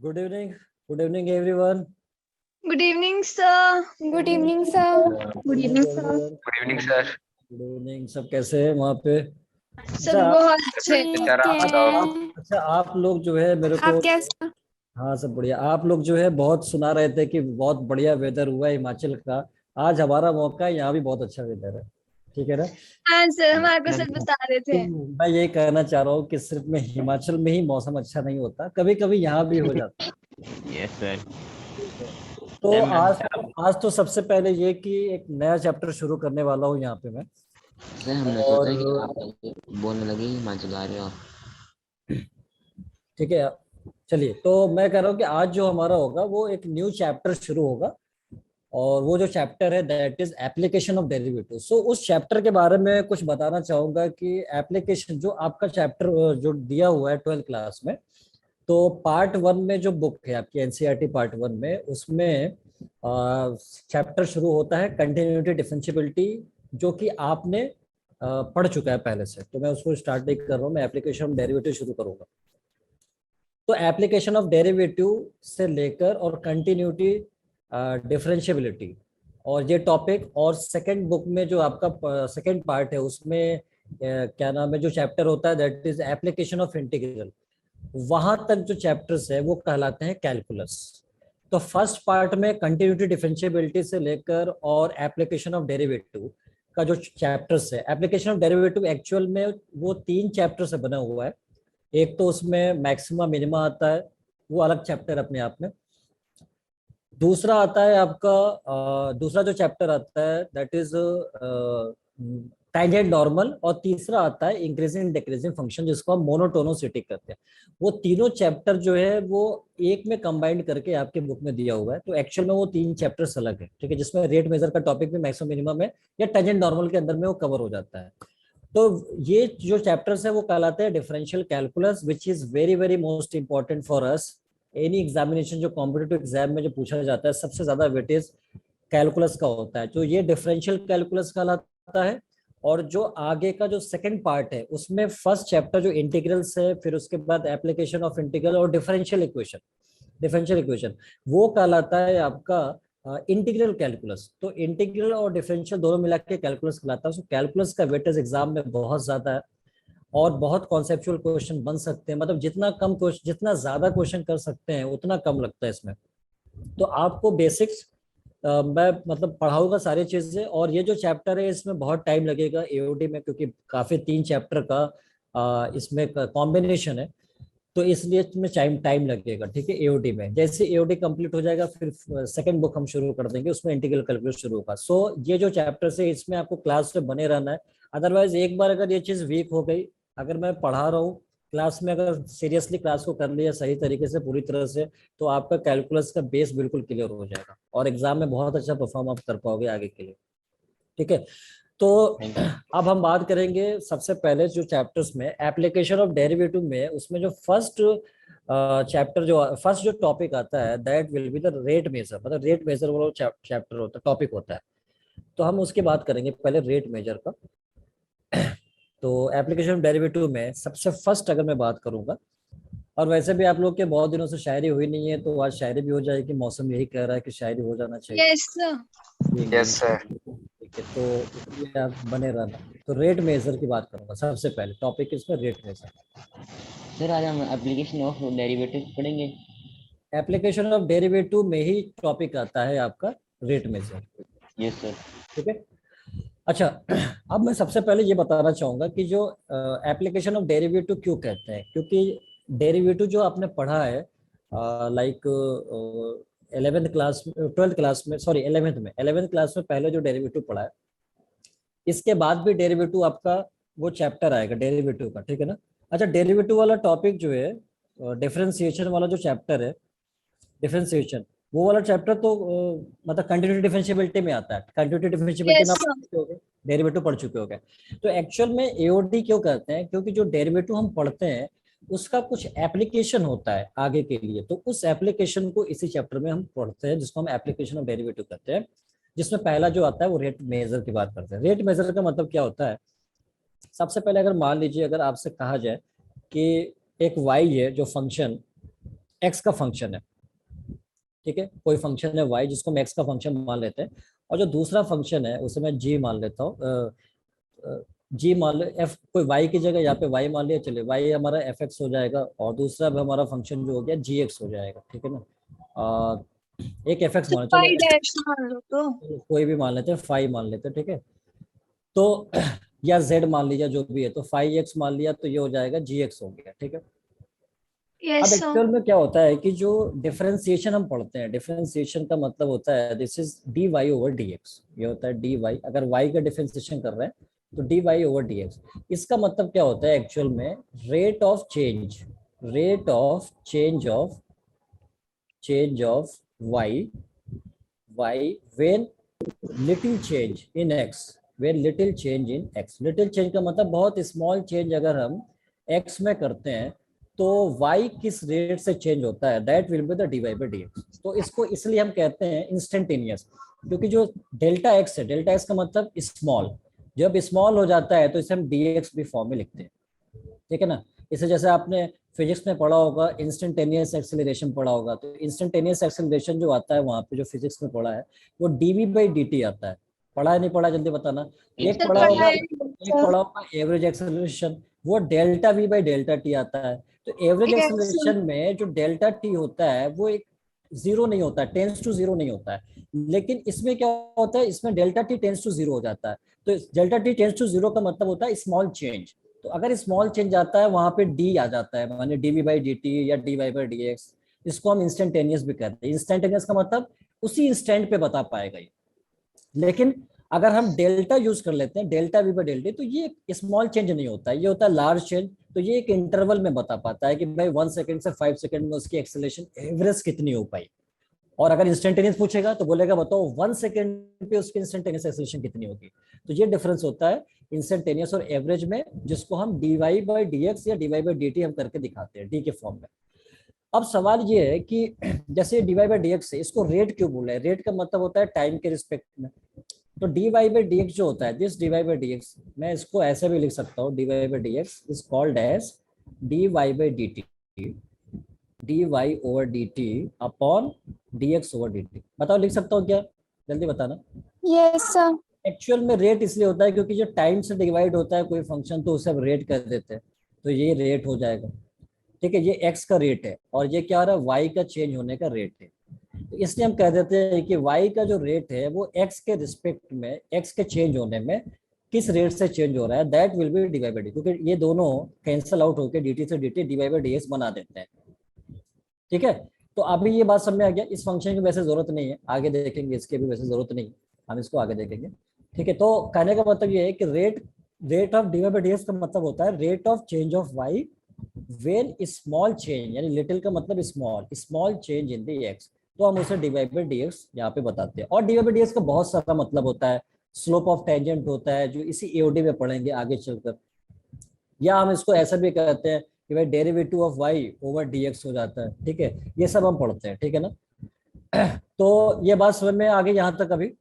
Good evening. Good evening, everyone. Good evening, sir. Good evening, sir. Good evening, sir. everyone. Good evening sir. Good evening. सब कैसे हैं वहाँ पे? सब बहुत अच्छे। ठीक सर, आप बताओ। है। अच्छा, आप लोग जो है मेरे को आप कैसे? हाँ सब बढ़िया। आप लोग जो है बहुत सुना रहे थे कि बहुत बढ़िया वेदर हुआ है हिमाचल का। आज हमारा मौका है, यहाँ भी बहुत अच्छा वेदर है। ठीक है ना? हाँ सर, हम आपको सच बता रहे थे। मैं यही कहना चाह रहा हूँ कि सिर्फ में हिमाचल में ही मौसम अच्छा नहीं होता, कभी कभी यहाँ भी हो जाता है। Yes sir. तो आज तो सबसे पहले ये कि एक नया चैप्टर शुरू करने वाला हूँ यहाँ पे मैं। सर हमने और सोचा कि आप बोलने लगे हिमाचल आ रहे हो। ठीक है, चलिए। तो मैं कह रहा हूँ कि आज जो हमारा होगा वो एक न्यू चैप्टर शुरू होगा, और वो जो चैप्टर है that is application of derivative. So उस चैप्टर के बारे में कुछ बताना चाहूंगा कि एप्लीकेशन जो आपका चैप्टर जो दिया हुआ है 12th क्लास में, तो पार्ट 1 में जो बुक है आपकी एनसीईआरटी पार्ट 1 में, उसमें चैप्टर शुरू होता है कंटिन्यूटी डिफरेंशिएबिलिटी, जो कि आपने पढ़ चुका है पहले से। तो मैं उसको स्टार्ट नहीं कर रहा हूँ, मैं एप्लीकेशन ऑफ डेरिवेटिव शुरू करूंगा। तो एप्लीकेशन ऑफ डेरिवेटिव से लेकर और कंटिन्यूटी डिफरेंशिएबिलिटी और ये टॉपिक, और सेकंड बुक में जो आपका सेकंड पार्ट है उसमें क्या नाम है, जो चैप्टर होता है that is application of integral. वहां तक जो चैप्टर्स है वो कहलाते हैं कैलकुलस। तो फर्स्ट पार्ट में कंटिन्यूटी डिफरेंशिएबिलिटी से लेकर और एप्लीकेशन ऑफ डेरिवेटिव का जो चैप्टर्स है, एप्लीकेशन ऑफ डेरिवेटिव एक्चुअल में वो 3 चैप्टर से बना हुआ है। एक तो उसमें मैक्सिमा मिनिमा आता है, वो अलग चैप्टर अपने आप में। दूसरा आता है आपका दूसरा जो चैप्टर आता है दैट इज टैंजेंट नॉर्मल, और तीसरा आता है इंक्रीजिंग डिक्रीजिंग फंक्शन, जिसको हम मोनोटोनोसिटी कहते हैं। वो तीनों चैप्टर जो है वो एक में कंबाइंड करके आपके बुक में दिया हुआ है। तो एक्चुअल में वो 3 चैप्टर्स अलग है, ठीक है, जिसमें रेट मेजर का टॉपिक भी मैक्सिमम मिनिमम है या टैंजेंट नॉर्मल के अंदर में वो कवर हो जाता है। तो ये जो चैप्टर्स है वो कहलाते हैं differential calculus, which is very very most important for us. Any examination जो कॉम्पिटेटिव एग्जाम में जो पूछा जाता है, सबसे ज्यादा वेटेज कैलकुलस का होता है। तो ये डिफरेंशियल कैलकुलस कहलाता है। और जो आगे का जो सेकंड पार्ट है उसमें फर्स्ट चैप्टर जो इंटीग्रल्स है, फिर उसके बाद एप्लीकेशन ऑफ इंटीग्रल और डिफरेंशियल इक्वेशन वो कहलाता है आपका इंटीग्रल कैलकुलस। तो इंटीग्रल और डिफरेंशियल दोनों मिला के कैलकुलस कहलाता है। कैलकुलस का वेटेज एग्जाम में बहुत ज्यादा है, और बहुत कॉन्सेप्चुअल क्वेश्चन बन सकते हैं। मतलब जितना ज्यादा क्वेश्चन कर सकते हैं उतना कम लगता है इसमें। तो आपको बेसिक्स मैं मतलब पढ़ाऊंगा सारी चीजें। और ये जो चैप्टर है इसमें बहुत टाइम लगेगा एओडी में, क्योंकि काफी 3 चैप्टर का इसमें कॉम्बिनेशन है, तो इसलिए इसमें टाइम लगेगा। ठीक है, एओडी में जैसे एओडी कंप्लीट हो जाएगा फिर सेकंड बुक हम शुरू कर देंगे, उसमें इंटीग्रल कैलकुलस शुरू होगा। सो ये जो चैप्टर है इसमें आपको क्लास में बने रहना है। अदरवाइज एक बार अगर ये चीज वीक हो गई, अगर मैं पढ़ा रहा हूँ क्लास में, अगर सीरियसली क्लास को कर लिया सही तरीके से पूरी तरह से, तो आपका कैलकुलस का बेस बिल्कुल क्लियर हो जाएगा और एग्जाम में बहुत अच्छा परफॉर्म आप कर पाओगे आगे के लिए। ठीक है, तो अब हम बात करेंगे सबसे पहले जो चैप्टर्स में एप्लीकेशन ऑफ डेरिवेटिव में, उसमें जो फर्स्ट जो टॉपिक आता है that will be the rate measure. मतलब रेट मेजर वाला चैप्टर होता है, टॉपिक होता है। तो हम उसकी बात करेंगे पहले रेट मेजर का। तो एप्लीकेशन ऑफ डेरिवेटिव में सबसे फर्स्ट अगर मैं बात करूंगा, और वैसे भी आप लोग के बहुत दिनों से शायरी हुई नहीं है, तो आज शायरी भी हो जाएगी। मौसम यही कह रहा है कि शायरी हो जाना चाहिए। Yes sir. Yes sir. ठीक है, तो इसलिए आप बने रहना। तो रेट मेजर की बात करूंगा सबसे पहले, टॉपिक इसमें रेट मेजर। सर आज हम एप्लीकेशन ऑफ डेरिवेटिव पढ़ेंगे। एप्लीकेशन ऑफ डेरिवेटिव में ही टॉपिक आता है आपका रेट मेजर। Yes sir. ठीक है, अच्छा। अब मैं सबसे पहले ये बताना चाहूंगा कि जो एप्लीकेशन ऑफ डेरिवेटिव क्यों कहते हैं, क्योंकि डेरिवेटिव जो आपने पढ़ा है लाइक 12th क्लास में, सॉरी 11th क्लास में पहले जो डेरिवेटिव पढ़ा है, इसके बाद भी डेरिवेटिव आपका वो चैप्टर आएगा डेरिवेटिव का। ठीक है ना? अच्छा, डेरिवेटिव वाला टॉपिक जो है, डिफरेंशिएशन वाला जो चैप्टर है, डिफरेंशिएशन वो वाला चैप्टर तो मतलब कंटिन्यूटी डिफरेंशिएबिलिटी में आता है। कंटिन्यूटी डिफरेंशिएबिलिटी में Yes, आप डेरिवेटिव पढ़ चुके होंगे। तो एक्चुअल में एओडी क्यों कहते हैं, क्योंकि जो डेरिवेटिव हम पढ़ते हैं उसका कुछ एप्लीकेशन होता है आगे के लिए। तो उस एप्लीकेशन को इसी चैप्टर में हम पढ़ते हैं, जिसको हम एप्लीकेशन ऑफ डेरिवेटिव कहते हैं। जिसमें पहला जो आता है वो रेट मेजर की बात करते हैं। रेट मेजर का मतलब क्या होता है? सबसे पहले अगर मान लीजिए, अगर आपसे कहा जाए कि एक वाई है जो फंक्शन, एक्स का फंक्शन है, ठीक है, कोई फंक्शन है y जिसको हम एक्स का फंक्शन मान लेते हैं, और जो दूसरा फंक्शन है उसे मैं g मान लेता हूँ, जी मान ले, एफ कोई वाई की जगह यहाँ पे वाई मान लिया, चले वाई हमारा एफ एक्स हो जाएगा, और दूसरा भी हमारा फंक्शन जो हो गया जी एक्स हो जाएगा, ठीक है ना। एक एफ एक्स तो मान, चलो फाइव डैश मान लो तो। कोई भी मान लेते हैं, फाइव मान लेते हैं, ठीक है। तो या जेड मान लीजिए, जो भी है, तो फाइव एक्स मान लिया तो ये हो जाएगा जी एक्स हो गया, ठीक है। अब यस सर। एक्चुअल में क्या होता है कि जो डिफरेंशिएशन हम पढ़ते हैं, डिफरेंशिएशन का मतलब होता है this is d y over d x, ये होता है डी वाई, अगर वाई का डिफरेंशिएशन कर रहे हैं तो d y over d x. इसका मतलब क्या होता है एक्चुअल में, rate of change, rate of change of y, y when little change in x, when little change in x. Little change का मतलब बहुत स्मॉल चेंज अगर हम एक्स में करते हैं तो y किस रेट से चेंज होता है, that will be the dy by d x. तो इसको इसलिए हम कहते हैं इंस्टेंटेनियस, क्योंकि जो डेल्टा एक्स है, डेल्टा एक्स का मतलब स्मॉल, जब स्मॉल हो जाता है तो इसे हम dx भी फॉर्म में लिखते हैं, ठीक है ना। इसे जैसे आपने फिजिक्स में पढ़ा होगा, इंस्टेंटेनियस एक्सेलरेशन पढ़ा होगा, तो इंस्टेंटेनियस एक्सेलरेशन जो आता है वहां पे, जो फिजिक्स में पढ़ा है, वो dv बाई dt आता है। पढ़ा है नहीं पढ़ा, जल्दी बताना। एक सर पढ़ा होगा, पढ़ाए एक सर। पढ़ा होगा एवरेज एक्सेलरेशन, वो delta we by delta T आता है। तो एवरेज यस सर। एक्सेलरेशन में जो डेल्टा टी होता है वो एक जीरो नहीं होता है, टेंस टू जीरो नहीं होता है, लेकिन इसमें क्या होता है, इसमें delta t tends to zero हो जाता है। तो delta t tends to zero का मतलब होता है स्मॉल चेंज। तो अगर स्मॉल चेंज आता है वहां पे डी आ जाता है, माने डीवी बाई डी टी या d y by d x. इसको हम इंस्टेंटेनियस भी कहते हैं। इंस्टेंटेनियस का मतलब उसी इंस्टेंट पे बता पाएगा ये। लेकिन अगर हम डेल्टा यूज कर लेते हैं, डेल्टा वी बाई डेल्टा, तो ये स्मॉल चेंज नहीं होता है, ये होता है लार्ज चेंज। तो ये एक इंटरवल में बता पाता है कि भाई 1 सेकंड से 5 सेकंड में उसकी एक्सेलरेशन एवरेज कितनी हो पाई। और अगर इंस्टेंटेनियस पूछेगा तो बोलेगा बताओ 1 सेकंड पे उसकी इंस्टेंटेनियस एक्सेलरेशन कितनी होगी। तो ये डिफरेंस होता है इंस्टेंटेनियस और एवरेज में, जिसको हम d y by d x या d y by d t हम करके दिखाते हैं डी के फॉर्म में। अब सवाल ये है कि जैसे d y by d x है, इसको रेट क्यों बोला है? रेट का मतलब होता है टाइम के रिस्पेक्ट में। तो d y by d x जो होता है, this d y by d x, मैं इसको ऐसे भी लिख सकता हूँ, d y by d x is called as d y by d t, d y over d t upon d x over d t. बताओ लिख सकता हूँ क्या, जल्दी बताना। Yes sir. एक्चुअल में रेट इसलिए होता है क्योंकि जो टाइम से डिवाइड होता है कोई फंक्शन तो उसे हम रेट कर देते हैं, तो ये रेट हो जाएगा, ठीक है। ये एक्स का रेट है और ये क्या हो रहा है, वाई का चेंज होने का रेट है। तो इसलिए हम कह देते हैं कि y का जो रेट है वो x के रिस्पेक्ट में, x के चेंज होने में किस रेट से चेंज हो रहा है, that will be d y by d, क्योंकि ये दोनों कैंसिल आउट होकर dt से dt d y by d x बना देते हैं, ठीक है। तो अभी ये बात समझ में आ गया। इस फंक्शन की वैसे जरूरत नहीं है, आगे देखेंगे, इसके भी वैसे जरूरत नहीं है, हम इसको आगे देखेंगे, ठीक है। तो कहने का मतलब ये है कि rate of d y by d x का मतलब होता है rate of change of y when small change, यानी लिटिल का मतलब small change in the x, तो हम उसे d y by d x यहाँ पे बताते हैं। और d y by d x का बहुत सारा मतलब होता है, स्लोप ऑफ टेंजेंट होता है, जो इसी एओडी में पढ़ेंगे आगे चलकर। या हम इसको ऐसा भी कहते हैं कि भाई derivative of y over d x हो जाता है, ठीक है। ये सब हम पढ़ते हैं, ठीक है ना। तो ये बात समझ में आ गई यहाँ तक अभी।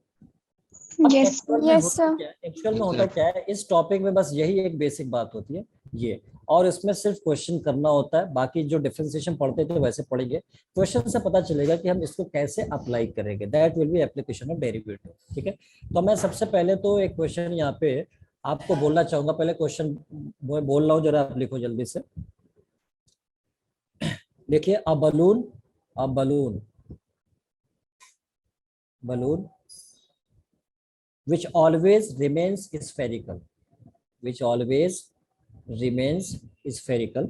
Yes yes sir. एक्चुअल में होता क्या है इस टॉपिक में, बस यही एक बेसिक बात होती है ये, और इसमें सिर्फ क्वेश्चन करना होता है। बाकी जो डिफरेंशिएशन पढ़ते थे वैसे पढ़ेंगे, क्वेश्चन से पता चलेगा कि हम इसको कैसे अप्लाई करेंगे, that will B application of derivative, ठीक है। तो मैं सबसे पहले तो एक क्वेश्चन यहाँ पे आपको बोलना चाहूंगा, पहले क्वेश्चन बोल रहा हूँ, जरा आप लिखो जल्दी से। देखिए, a balloon which always remains spherical, which always remains spherical,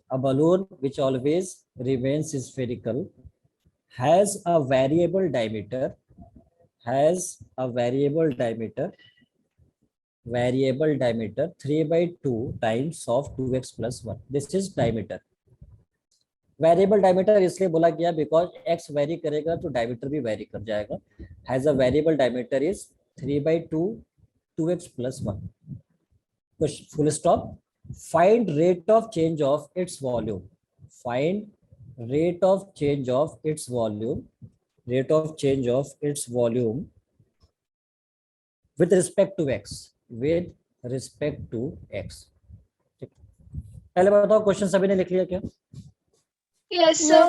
a balloon which always remains spherical has a variable diameter, variable diameter 3/2 times of 2x plus 1. This is diameter. Variable diameter इसलिए बोला गया because x very करेगा तो diameter भी very कर जाएगा। Has a variable diameter is 3/2 2x plus 1, full stop. Find rate of change of its volume, find rate of change of its volume, rate of change of its volume with respect to x, with respect to x। पहले बताओ question सभी ने लिख लिया क्या? Yes, sir.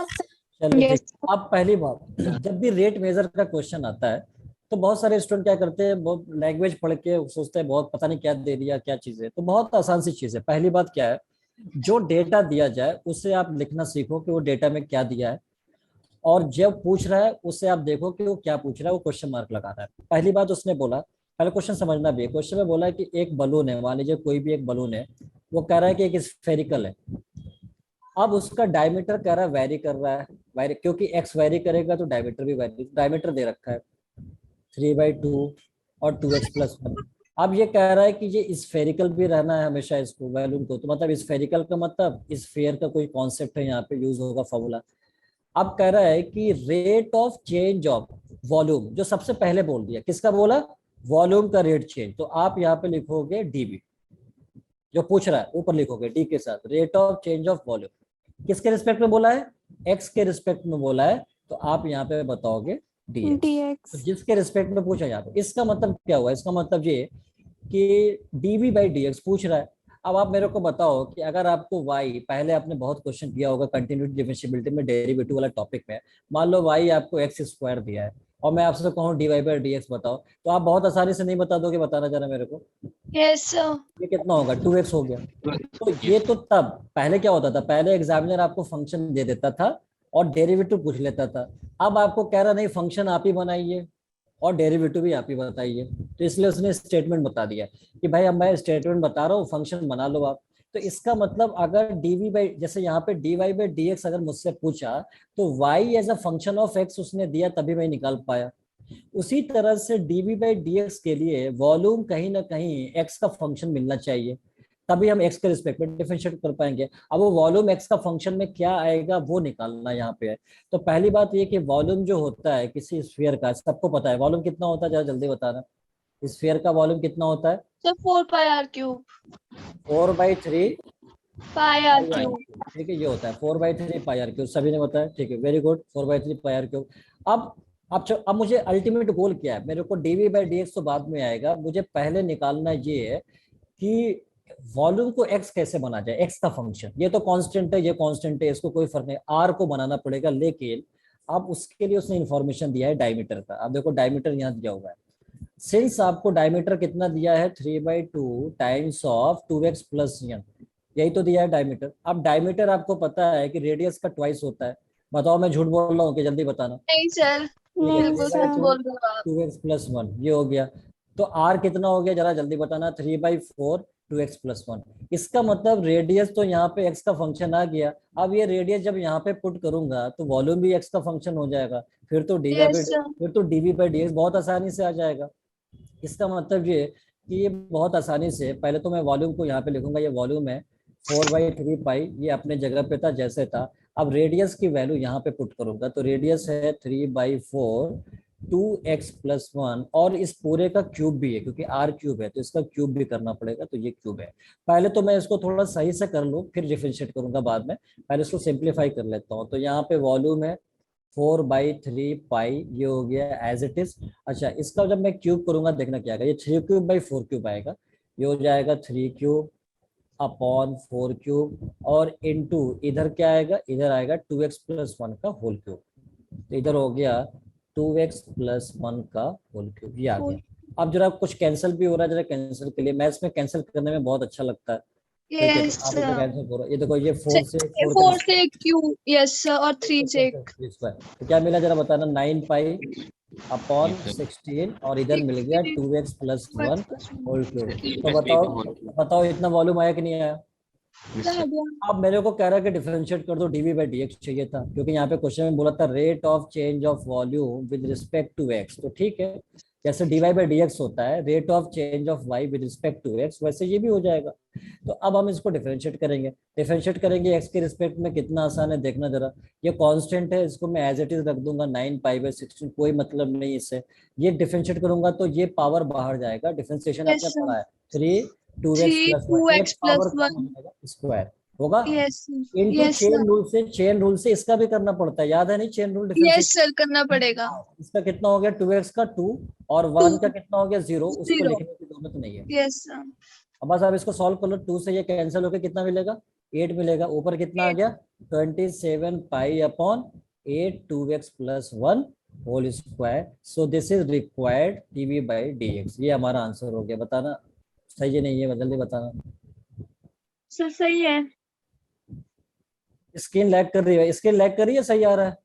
चलिए Yes. ठीक। अब पहली बात, जब भी रेट मेजर का क्वेश्चन आता है तो बहुत सारे स्टूडेंट क्या करते हैं, बहुत लैंग्वेज पढ़ के सोचते हैं बहुत पता नहीं क्या दे दिया क्या चीज है। तो बहुत आसान सी चीज है। पहली बात क्या है, जो डेटा दिया जाए उसे आप लिखना सीखो कि वो डेटा में क्या दिया है, और जब पूछ रहा है उससे आप देखो कि वो क्या पूछ रहा है, वो क्वेश्चन मार्क लगा रहा है। पहली बात उसने बोला, पहले क्वेश्चन समझना भी है। क्वेश्चन में बोला है कि एक बलून है, मान लीजिए कोई भी एक बलून है, वो कह रहा है कि एक स्फेरिकल है। अब उसका डायमीटर कह रहा है वेरी कर रहा है, वेरी क्योंकि एक्स वेरी करेगा तो डायमीटर भी वेरी, डायमीटर दे रखा है 3/2 और 2x+1। अब ये कह रहा है कि ये स्फेरिकल भी रहना है हमेशा इसको बैलून को, तो मतलब स्फेरिकल का मतलब स्फेयर का कोई कॉन्सेप्ट है यहाँ पे यूज होगा फॉर्मूला। अब कह रहा है कि rate of change of volume, जो सबसे पहले बोल दिया, किसका बोला, वॉल्यूम का रेट चेंज, तो आप यहाँ पे लिखोगे डीबी। जो पूछ रहा है ऊपर लिखोगे डी के साथ, rate of change of volume. किसके रिस्पेक्ट में बोला है, एक्स के रिस्पेक्ट में बोला है, तो आप यहाँ पे बताओगे dx। तो Dx. जिसके रिस्पेक्ट में पूछा यहाँ पे, इसका मतलब क्या हुआ, इसका मतलब ये कि dv/dx पूछ रहा है। अब आप मेरे को बताओ कि अगर आपको y, पहले आपने बहुत क्वेश्चन किया होगा कंटिन्यूटी डिफरेंशिएबिलिटी में, डेरिवेटिव वाला टॉपिक में, मान लो y आपको x² दिया है और मैं आपसे कहूँ dy/dx बताओ, तो आप बहुत आसानी से नहीं बता दोगे, बताना जरा मेरे को। Yes, sir. ये कितना होगा, 2x हो गया। तो ये तो तब पहले क्या होता था, पहले एग्जामिनर आपको फंक्शन दे देता था और डेरिवेटिव पूछ लेता था। अब आपको कह रहा नहीं, फंक्शन आप ही बनाइए और डेरिवेटिव भी आप ही बताइए। तो इसलिए उसने स्टेटमेंट बता दिया कि भाई अब मैं स्टेटमेंट बता रहा हूँ, फंक्शन बना लो आप। तो इसका मतलब अगर जैसे यहाँ पे dy/dx अगर मुझसे पूछा तो y as a function of x उसने दिया, तभी मैं निकाल पाया। उसी तरह से dv/dx के लिए वॉल्यूम कहीं ना कहीं x का फंक्शन मिलना चाहिए, तभी हम x के रिस्पेक्ट में डिफरेंशिएट कर पाएंगे। अब वो वॉल्यूम x का फंक्शन में क्या आएगा वो निकालना यहाँ पे है। तो पहली बात ये कि वॉल्यूम जो होता है किसी स्फीयर का, सबको पता है वॉल्यूम कितना होता है, जरा जल्दी बताना, स्फीयर का वॉल्यूम कितना होता है? So 4 pi r cube. 4/3 Pi r cube. ठीक है, ये होता है 4/3 पाई आर क्यूब, सभी ने बताया, ठीक है, very good, 4/3 pi r cube. अब मुझे अल्टीमेट गोल क्या है, मेरे को dv/dx तो बाद में आएगा, मुझे पहले निकालना ये है कि वॉल्यूम को x कैसे बना जाए, x का फंक्शन, ये तो कांस्टेंट है, ये कांस्टेंट है, इसको कोई फर्क नहीं, r को बनाना पड़ेगा। लेकिन अब उसके लिए उसने इंफॉर्मेशन दिया है डायमीटर का। अब देखो डायमीटर यहाँ दिया हुआ है, सिंस आपको डायमीटर कितना दिया है, 3/2 टाइम्स ऑफ 2x+1, यही तो दिया है डायमीटर। अब डायमीटर आपको पता है कि रेडियस का ट्वाइस होता है। बताओ मैं झूठ बोल रहा हूँ कि जल्दी बताना? नहीं सर, बिल्कुल सच बोल रहे हो आप। 2x+1 ये हो गया। तो r कितना हो गया जरा जल्दी बताना, 3/4 2x+1। इसका मतलब रेडियस तो यहाँ पे x का फंक्शन आ गया। अब ये रेडियस जब यहाँ पे पुट करूंगा तो वॉल्यूम भी x का फंक्शन हो जाएगा, फिर तो Yes, sir. dv/dx बहुत आसानी से आ जाएगा। इसका मतलब ये कि ये बहुत आसानी से, पहले तो मैं वॉल्यूम को यहाँ पे लिखूंगा, ये वॉल्यूम है 4/3 पाई, ये अपने जगह पे था जैसे था। अब रेडियस की वैल्यू यहाँ पे पुट करूंगा तो रेडियस है 3/4 2x+1, और इस पूरे का क्यूब भी है क्योंकि r क्यूब है तो इसका क्यूब भी करना पड़ेगा, तो ये क्यूब है। पहले तो मैं इसको थोड़ा सही से कर लूँ फिर डिफरेंशिएट करूंगा बाद में, पहले इसको सिंप्लीफाई कर लेता हूँ। तो यहाँ पे वॉल्यूम है 4/3 पाई, ये हो गया एज इट इज। अच्छा, इसका जब मैं क्यूब करूंगा देखना क्या आएगा, ये 3³/4³ आएगा, ये हो जाएगा 3³ अपॉन 4³ और इनटू इधर क्या आएगा, इधर आएगा 2x+1 का होल क्यूब। तो इधर हो गया 2x+1 का होल क्यूब, ये आ गया। अब जरा कुछ कैंसिल भी हो रहा है, जरा कैंसिल के लिए, मैथ्स में कैंसिल करने में बहुत अच्छा लगता है। ठीक है, Yes, तो आप sir. इधर कैंसिल करो, ये देखो ये 4 से 4 4 से Q. Yes, sir. और 3 से तो क्या मिला जरा बताना, 9π/16, और इधर मिल गया 2x+1 होल क्यूब। तो बताओ इतना वॉल्यूम आया कि नहीं आया? अब मेरे को कह रहा है कि डिफरेंशिएट कर दो, dv/dx चाहिए था क्योंकि यहाँ पे क्वेश्चन में बोला था rate of change of volume with respect to x। तो ठीक है, जैसे dy/dx होता है rate of change of y with respect to x, वैसे ये भी हो जाएगा। तो अब हम इसको डिफरेंशिएट करेंगे x के रिस्पेक्ट में, कितना आसान है देखना जरा। ये कांस्टेंट है, इसको मैं एज इट इज रख दूंगा 9π/16, कोई मतलब नहीं इससे। ये डिफरेंशिएट करूंगा तो ये पावर बाहर जाएगा, डिफरेंशिएशन आपने पढ़ा है 3 2x+1 स्क्वायर होगा। इनटू चेन रूल से इसका भी करना पड़ता है, याद है नहीं, चेन रूल Yes, sir. करना पड़ेगा। इसका कितना हो गया 2x का 2 और 1 का कितना हो गया 0, उसको लिखने की जरूरत नहीं है। Yes, sir. अब बस आप इसको सॉल्व कर लो, 2 से ये कैंसिल होकर कितना मिलेगा 8 मिलेगा, ऊपर कितना आ गया 27 pi upon 8 2x plus 1 whole square. So this is required dv by dx। ये हमारा आंसर हो गया। बताना सही है नहीं है, जल्दी बताना। सर सही है। स्क्रीन लैग कर रही है, स्क्रीन लैग कर रही है, सही आ रहा है?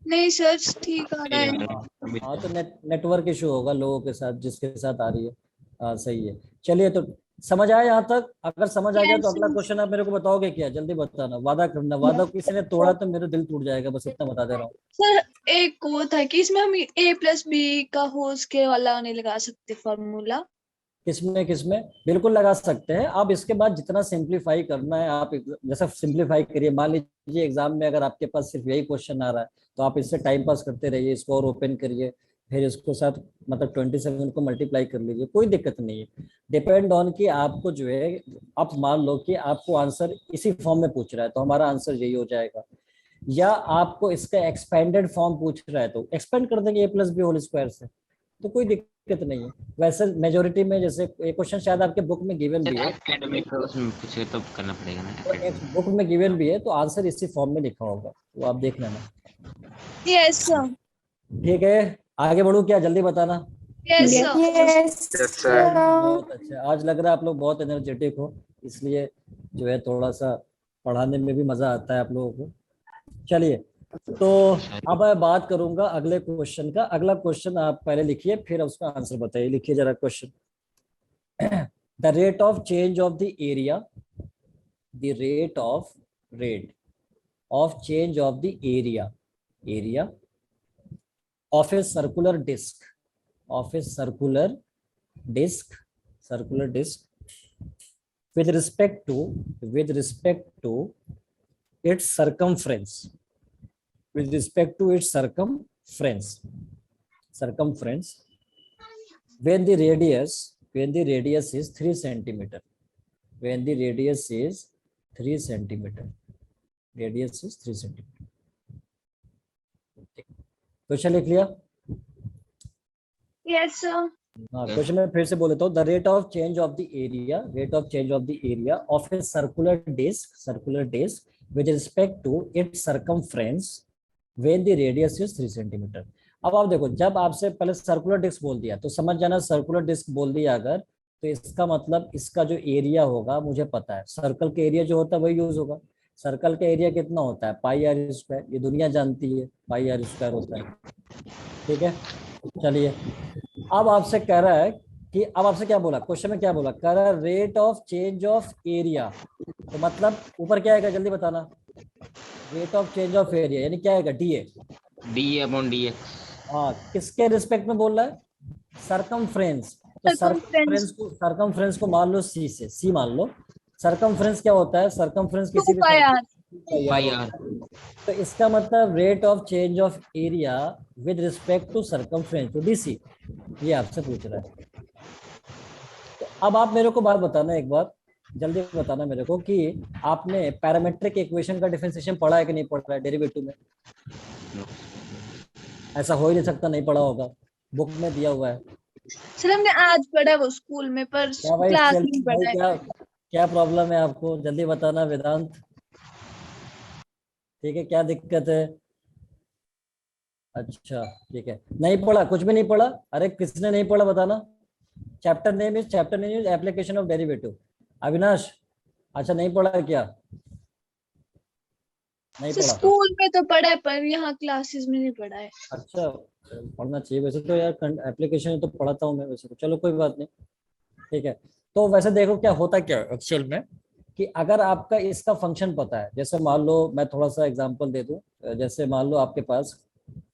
नहीं सर ठीक आ रहा है। हाँ तो नेटवर्क इशू होगा लोगों के साथ, जिसके साथ आ रही है। हाँ सही है। चलिए तो समझ आया यहाँ तक? अगर समझ आ गया तो Yes, अगला sir. क्वेश्चन आप मेरे को बताओगे क्या? जल्दी बताना, वादा करना, वादा किसी ने तोड़ा तो मेरा दिल टूट जाएगा, बस इतना बता दे रहा हूँ। सर एक वो था कि इसमें हम a प्लस बी का होल स्क्वायर वाला नहीं लगा सकते फॉर्मूला। किसमें किसमें? बिल्कुल लगा सकते हैं आप। इसके बाद जितना सिंप्लीफाई करना है आप जैसा सिंप्लीफाई करिए। मान लीजिए एग्जाम में अगर आपके पास सिर्फ यही क्वेश्चन आ रहा है तो आप इससे टाइम पास करते रहिए, इसको और ओपन करिए, फिर इसको साथ मतलब 27 को मल्टीप्लाई कर लीजिए, कोई दिक्कत नहीं है। डिपेंड ऑन कि आपको जो है, आप मान लो कि आपको आंसर इसी फॉर्म में पूछ रहा है तो हमारा आंसर यही हो जाएगा, या आपको इसका एक्सपेंडेड फॉर्म पूछ रहा है तो एक्सपेंड कर देंगे a plus b whole square से, तो कोई दिक्कत नहीं है। वैसे मेजोरिटी में जैसे एक क्वेश्चन शायद आपके बुक में गिवन भी है, एकेडमिक उसमें पूछे तो करना पड़ेगा ना तो एक academic। बुक में गिवन भी है तो आंसर इसी फॉर्म में लिखा होगा, वो आप देख लेना। Yes sir. ठीक है, आगे बढ़ू क्या? जल्दी बताना। Yes sir. Yes, sir. बहुत अच्छा, आज लग रहा है आप लोग बहुत एनर्जेटिक हो, इसलिए जो है थोड़ा सा पढ़ाने में भी मजा आता है आप लोगों को। चलिए तो अब मैं बात करूंगा अगले क्वेश्चन का। अगला क्वेश्चन आप पहले लिखिए, फिर उसका आंसर बताइए। लिखिए जरा question. The rate of change of the area, the rate of change of the area of a circular disc, of a circular disc with respect to its circumference, with respect to its circumference when the radius is 3 centimeter, when the radius is 3 centimeter, radius is 3 centimeter। Question लिख लिया? Yes sir. हाँ, question में फिर से बोल देता हूँ। The rate of change of the area of a circular disc with respect to its circumference when the radius is 3 centimetre. अब आप देखो, जब आपसे पहले सर्कुलर डिस्क बोल दिया तो समझ जाना, सर्कुलर डिस्क बोल दिया अगर तो इसका मतलब इसका जो एरिया होगा मुझे पता है, सर्कल के एरिया जो होता है वही यूज होगा। सर्कल का एरिया कितना होता है? पाई आर स्क्वायर, ये दुनिया जानती है, पाई आर स्क्वायर होता है। ठीक है, चलिए अब आपसे कह रहा है कि, अब आपसे क्या बोला क्वेश्चन में, क्या बोला? कह रहा है rate of change of area, तो मतलब ऊपर क्या आएगा जल्दी बताना? Rate of change of area यानी क्या आएगा? D upon d x. हाँ, किसके रिस्पेक्ट में बोल रहा है? सर्कमफ्रेंस। तो सर्कमफ्रेंस को मान लो सी से, सी मान लो। सर्कमफ्रेंस क्या होता है? सर्कमफ्रेंस किसी भी पाई आर। Pi are. तो इसका मतलब rate of change of area with respect to circumference to d c, ये आपसे पूछ रहा है। तो अब आप मेरे को बात बताना, एक बात जल्दी बताना मेरे को कि आपने पैरामेट्रिक इक्वेशन का डिफरेंशिएशन पढ़ा है कि नहीं पढ़ा है डेरिवेटिव में? ऐसा हो ही नहीं सकता नहीं पढ़ा होगा, बुक में दिया हुआ है। सर हमने आज पढ़ा वो स्कूल में, पर क्या भाई, क्लास में पढ़ा क्या है। क्या प्रॉब्लम है आपको? जल्दी बताना वेदांत। ठीक है, क्या दिक्कत है? अच्छा ठीक है, नहीं पढ़ा, कुछ भी नहीं पढ़ा? अरे किसने नहीं पढ़ा बताना। Chapter name is application of derivative. Avinash, अच्छा नहीं पढ़ा क्या? नहीं सर पढ़ा? स्कूल में तो पढ़ा है पर यहाँ क्लासेस में नहीं पढ़ा है। अच्छा, पढ़ना चाहिए वैसे तो यार, एप्लीकेशन तो पढ़ाता हूँ मैं वैसे तो, चलो कोई बात नहीं। ठीक है, तो वैसे देखो क्या होता क्या है एक्चुअल में, कि अगर आपका इसका फंक्शन पता है, जैसे मान लो मैं थोड़ा सा एग्जांपल दे दूं, जैसे मान लो आपके पास,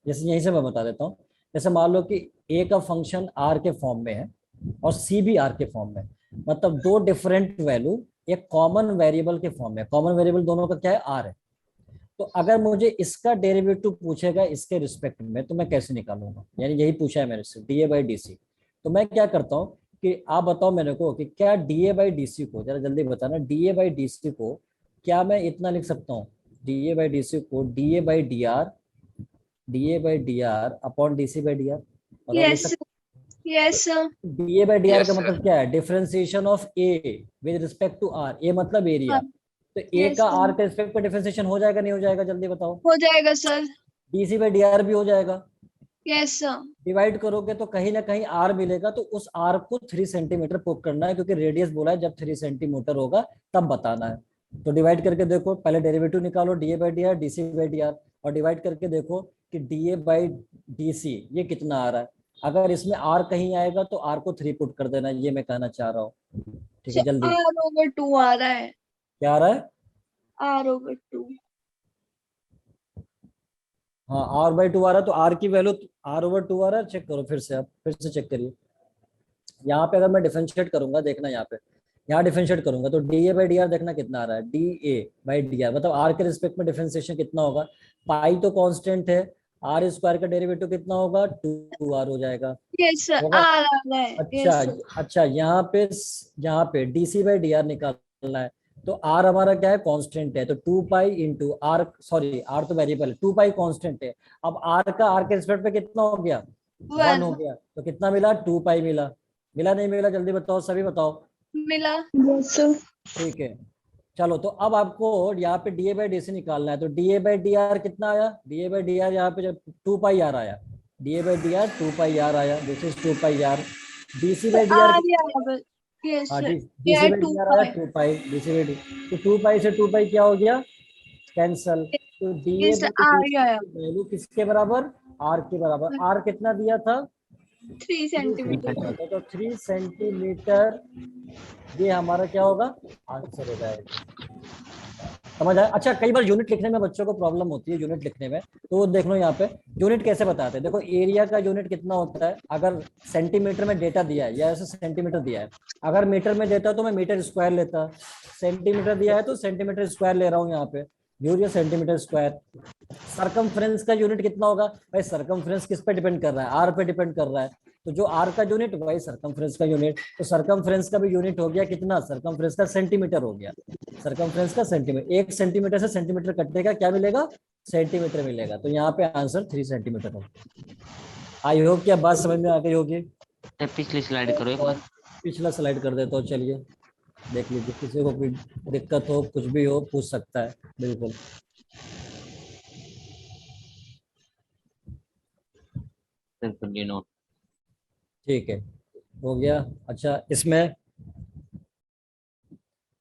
जैसे यहीं से मैं बता देता हूँ, जैसे मान लो कि ए का फंक्शन आर के फॉर्म में है और सी भी आर के फॉर्म में, मतलब दो डिफरेंट वैल्यू एक कॉमन वेरिएबल के फॉर्म में, कॉमन वेरिएबल दोनों का क्या है? आर है। तो अगर मुझे इसका डेरिवेटिव पूछेगा इसके रिस्पेक्ट में तो मैं कैसे निकालूंगा? यानी यही पूछा है मेरे से, d a by d c. तो मैं क्या करता हूँ कि आप बताओ मेरे को कि क्या d a by d c को, जरा जल्दी बताना, d a by d c को क्या मैं इतना लिख सकता हूँ? D a by d c को d a by d r upon d c by d r. Yes yes sir. D a by d r Yes, का sir. मतलब क्या है? Differentiation of a with respect to r. A मतलब area, तो a Yes, का sir. Are के respect में differentiation हो जाएगा नहीं हो जाएगा, जल्दी बताओ। हो जाएगा sir. DC by d are भी हो जाएगा। Yes sir. डिवाइड करोगे तो कहीं ना कहीं आर मिलेगा, तो उस आर को 3 सेंटीमीटर पुट करना है, क्योंकि रेडियस बोला है जब 3 सेंटीमीटर होगा तब बताना है। तो डिवाइड करके देखो, पहले डेरिवेटिव निकालो d a by d r, d c by d r, और डिवाइड करके देखो कि d a by d c ये कितना आ रहा है। अगर इसमें आर कहीं आएगा तो आर को 3 पुट कर देना, ये मैं कहना चाह रहा हूँ। ठीक है, जल्दी। R/2 आ रहा है। क्या आ रहा है? R/2। हाँ, आर बाई 2 आ रहा है, तो आर की वैल्यू आर ओवर 2 आ रहा है। चेक करो फिर से, आप फिर से चेक करिए। यहाँ पे अगर मैं डिफरेंशिएट करूंगा, देखना यहाँ पे, यहाँ डिफरेंशिएट करूंगा तो d a by d are देखना कितना आ रहा है, D a by d are, मतलब आर के रिस्पेक्ट में डिफरेंशिएशन कितना होगा। पाई तो कांस्टेंट है, आर स्क्वायर का डेरिवेटिव कितना होगा, 2r हो जाएगा। यस सर, होगा। R आ रहा है। अच्छा यस सर। अच्छा, यहाँ पे d c by d r निकालना है, तो आर हमारा क्या है, कांस्टेंट है, तो 2 pi into r, sorry r तो वेरिएबल है, 2 पाई कांस्टेंट है। अब आर का आर के रिस्पेक्ट में कितना हो गया, 1 हो 1 गया, तो कितना मिला, 2 पाई मिला। मिला नहीं मिला, जल्दी बताओ, सभी बताओ। मिला। Yes sir. ठीक है, चलो तो अब आपको यहाँ पे d a by d c निकालना है, तो d a by d r कितना आया, d a by d r यहाँ पे जब 2 पाई आर आया, d a by d r 2 pi r आया, this is 2 pi r. D c by d r, yes हाँ सर, डी ये c by 2 d are आया पाई। 2 पाई, डी सी बाई डी, तो 2 पाई से 2 पाई क्या हो गया, कैंसल। तो d a yes sir, by आ डी गया। सी वैल्यू किसके बराबर, आर के बराबर। आर कितना दिया था, 3 सेंटीमीटर। तो 3 सेंटीमीटर, ये हमारा क्या होगा, आंसर हो जाएगा। समझ आया? अच्छा, कई बार यूनिट लिखने में बच्चों को प्रॉब्लम होती है, यूनिट लिखने में, तो देख लो यहाँ पे यूनिट कैसे बताते हैं। देखो, एरिया का यूनिट कितना होता है, अगर सेंटीमीटर में डेटा दिया है या ऐसे सेंटीमीटर दिया है, अगर मीटर में देता है तो मैं मीटर स्क्वायर लेता, सेंटीमीटर दिया है तो सेंटीमीटर स्क्वायर ले रहा हूँ यहाँ पे, यूज सेंटीमीटर स्क्वायर। सरकमफ्रेंस का यूनिट कितना होगा भाई, सरकमफ्रेंस किस पे डिपेंड कर रहा है, आर पे डिपेंड कर रहा है, तो जो आर का यूनिट वही सरकमफ्रेंस का यूनिट, तो सरकमफ्रेंस का भी यूनिट हो गया कितना, सरकमफ्रेंस का सेंटीमीटर हो गया, सरकमफ्रेंस का सेंटीमीटर, 1 सेंटीमीटर से सेंटीमीटर कटेगा, क्या मिलेगा, सेंटीमीटर मिलेगा, तो यहाँ पे आंसर 3 सेंटीमीटर होगा। आई होप क्या बात समझ में आ गई होगी। पिछली स्लाइड करो एक बार। पिछला स्लाइड कर देता हूँ, चलिए देख लीजिए, किसी को कोई दिक्कत हो, कुछ भी हो, पूछ सकता है, बिल्कुल। ठीक है, हो गया। अच्छा, इसमें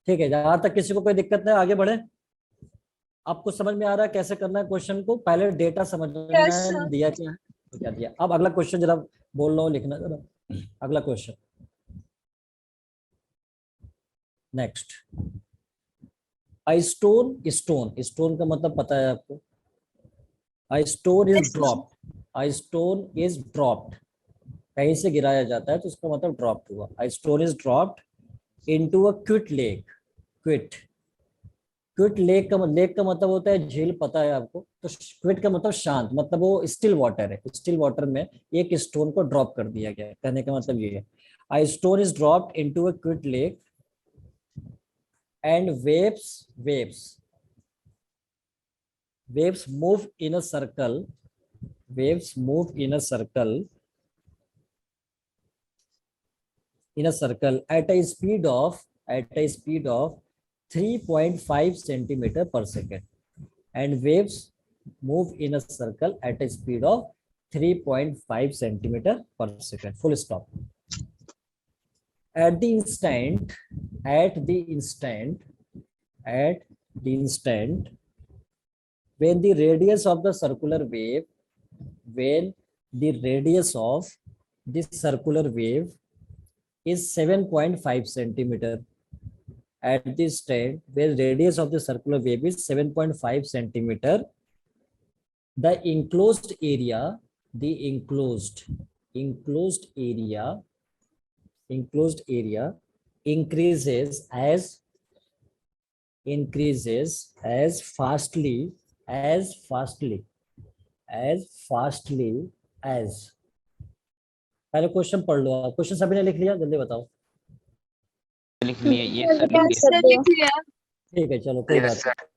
ठीक है, जहां तक किसी को कोई दिक्कत नहीं, आगे बढ़े। आपको समझ में आ रहा है कैसे करना है क्वेश्चन को, पहले डेटा समझना Yes, है, sir. दिया क्या है तो क्या दिया। अब अगला क्वेश्चन जरा बोल रहा हूँ, लिखना जरा, अगला question next. A stone, stone, stone का मतलब पता है आपको, a stone is Yes, sir. Dropped, a stone is dropped, कहीं से गिराया जाता है तो उसका मतलब ड्रॉप्ड हुआ। A stone is dropped into a quiet lake, quiet, quiet lake का मतलब होता है झील, पता है आपको, तो क्विट का मतलब शांत, मतलब वो स्टिल वाटर है, स्टिल वाटर में एक स्टोन को ड्रॉप कर दिया गया है, कहने का मतलब ये है। A stone is dropped into a quiet lake and waves move in a circle, waves move in a circle at a speed of 3.5 centimeter per second, and waves move in a circle at a speed of 3.5 centimeter per second, full stop. At the instant when the radius of the circular wave is 7.5 centimeter, at this time where radius of the circular wave is 7.5 centimeter, the enclosed area increases as fastly as, पहले question पढ़ लो आप, question सभी ने लिख लिया, जल्दी बताओ। लिख लिए ये सब Yes, sir, लिख लिया। ठीक है, चलो कोई Yes, बात sir. नहीं।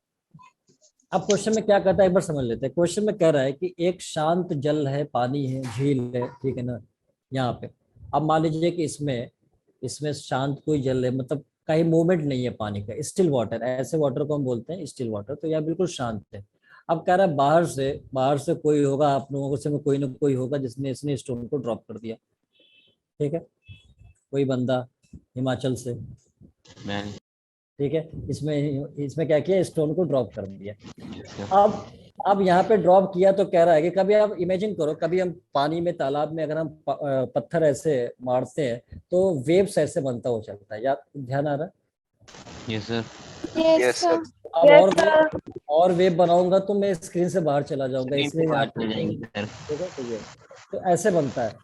अब क्वेश्चन में क्या कहता है एक बार समझ लेते हैं। क्वेश्चन में कह रहा है कि एक शांत जल है, पानी है, झील है, ठीक है ना, यहाँ पे। अब मान लीजिए कि इसमें शांत कोई जल है, मतलब कहीं मूवमेंट नहीं है पानी का, स्टिल वाटर, ऐसे वाटर को हम बोलते हैं स्टिल वाटर। तो यहाँ बिल्कुल शांत है। अब कह रहा है बाहर से कोई होगा, आप लोगों से में कोई ना कोई होगा जिसने इसने स्टोन को ड्रॉप कर दिया। ठीक है, कोई बंदा हिमाचल से, मैंने। ठीक है, इसमें इसमें क्या किया, स्टोन को ड्रॉप कर दिया। Yes, sir. अब यहाँ पे ड्रॉप किया तो कह रहा है कि कभी आप इमेजिन करो, कभी हम पानी में, तालाब में अगर हम पत्थर ऐसे मारते हैं तो वेव्स ऐसे बनता हुआ चलता है, याद ध्यान आ रहा है? Yes, sir. Yes, sir. अब और वेव बनाऊंगा तो मैं स्क्रीन से बाहर चला जाऊंगा, Screen इसलिए पे यहाँ बात पे हो जाएंगी सर। ठीक है। तो ऐसे बनता है।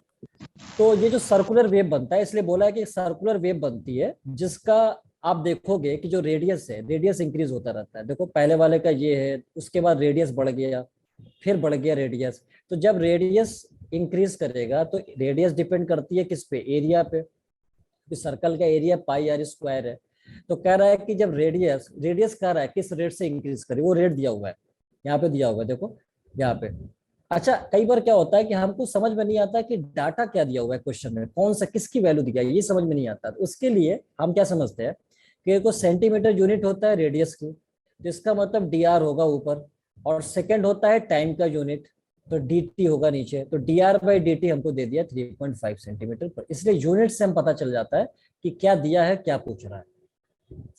तो ये जो सर्कुलर वेव बनता है, इसलिए बोला है कि सर्कुलर वेव बनती है जिसका आप देखोगे कि जो रेडियस है, रेडियस इंक्रीज होता रहता है। देखो पहले वाले का ये है, उसके बाद रेडियस बढ़ गया, फिर बढ़ गया रेडियस। तो जब रेडियस इंक्रीज करेगा तो रेडियस डिपेंड करती है किस पे, एरिया पे। सर्कल का एरिया पाई आर स्क्वायर है। तो कह रहा है कि जब रेडियस रेडियस कह रहा है किस रेट से इंक्रीज करे, वो रेट दिया हुआ है, यहाँ पे दिया हुआ है, देखो यहाँ पे। अच्छा, कई बार क्या होता है कि हमको समझ में नहीं आता कि डाटा क्या दिया हुआ है क्वेश्चन में, कौन सा किसकी वैल्यू दिया है, ये समझ में नहीं आता। तो उसके लिए हम क्या समझते हैं कि को सेंटीमीटर यूनिट होता है रेडियस की, तो इसका मतलब डी आर होगा ऊपर, और सेकेंड होता है टाइम का यूनिट, तो डी टी होगा नीचे। तो D r by d T हमको दे दिया 3.5 सेंटीमीटर पर, इसलिए यूनिट से हम पता चल जाता है कि क्या दिया है, क्या पूछ रहा है।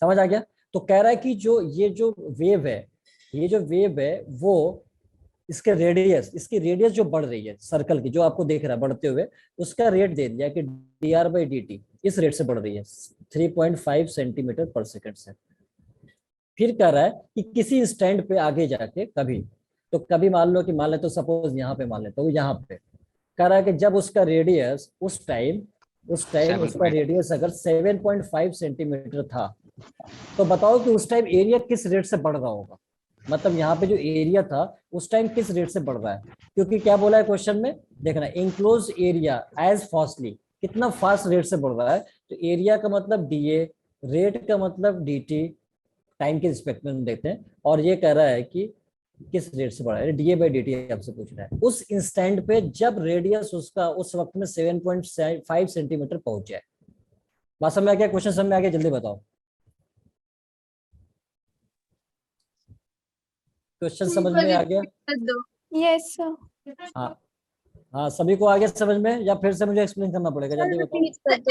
समझ आ गया? तो कह रहा है कि जो वेव है, ये जो वेव है वो इसकी रेडियस जो बढ़ रही है सर्कल की, जो आपको देख रहा है बढ़ते हुए, उसका रेट दे दिया कि D r by d T इस रेट से बढ़ रही है 3.5 सेंटीमीटर पर सेकेंड से। फिर कह रहा है कि किसी स्टैंड पे आगे जाके कभी, तो कभी मान लो कि मान लेते, तो सपोज यहाँ पे मान लेते हो, यहाँ पे कह रहा है कि जब उसका रेडियस उस टाइम उसका रेडियस अगर 7.5 सेंटीमीटर था, तो बताओ कि उस टाइम एरिया किस रेट से बढ़ रहा होगा। मतलब यहाँ पे जो एरिया था उस टाइम किस रेट से बढ़ रहा है, क्योंकि क्या बोला है क्वेश्चन में, देखना, इंक्लोज एरिया एज फास्टली, कितना फास्ट रेट से बढ़ रहा है। तो एरिया का मतलब डीए, रेट का मतलब डीटी, टाइम के रिस्पेक्ट में देखते हैं। और ये कह रहा है कि किस रेट से बढ़ा है, डीए बाई डी टी आपसे पूछ रहा है उस इंस्टेंट पे जब रेडियस उसका उस वक्त में 7.5 सेंटीमीटर पहुंच जाए। बात समझ में आ गया? क्वेश्चन समझ में आ गया? जल्दी बताओ, क्वेश्चन समझ में आ गया? Yes sir. हाँ हाँ, सभी को आ गया समझ में, या फिर से मुझे एक्सप्लेन करना पड़ेगा? जल्दी बताओ।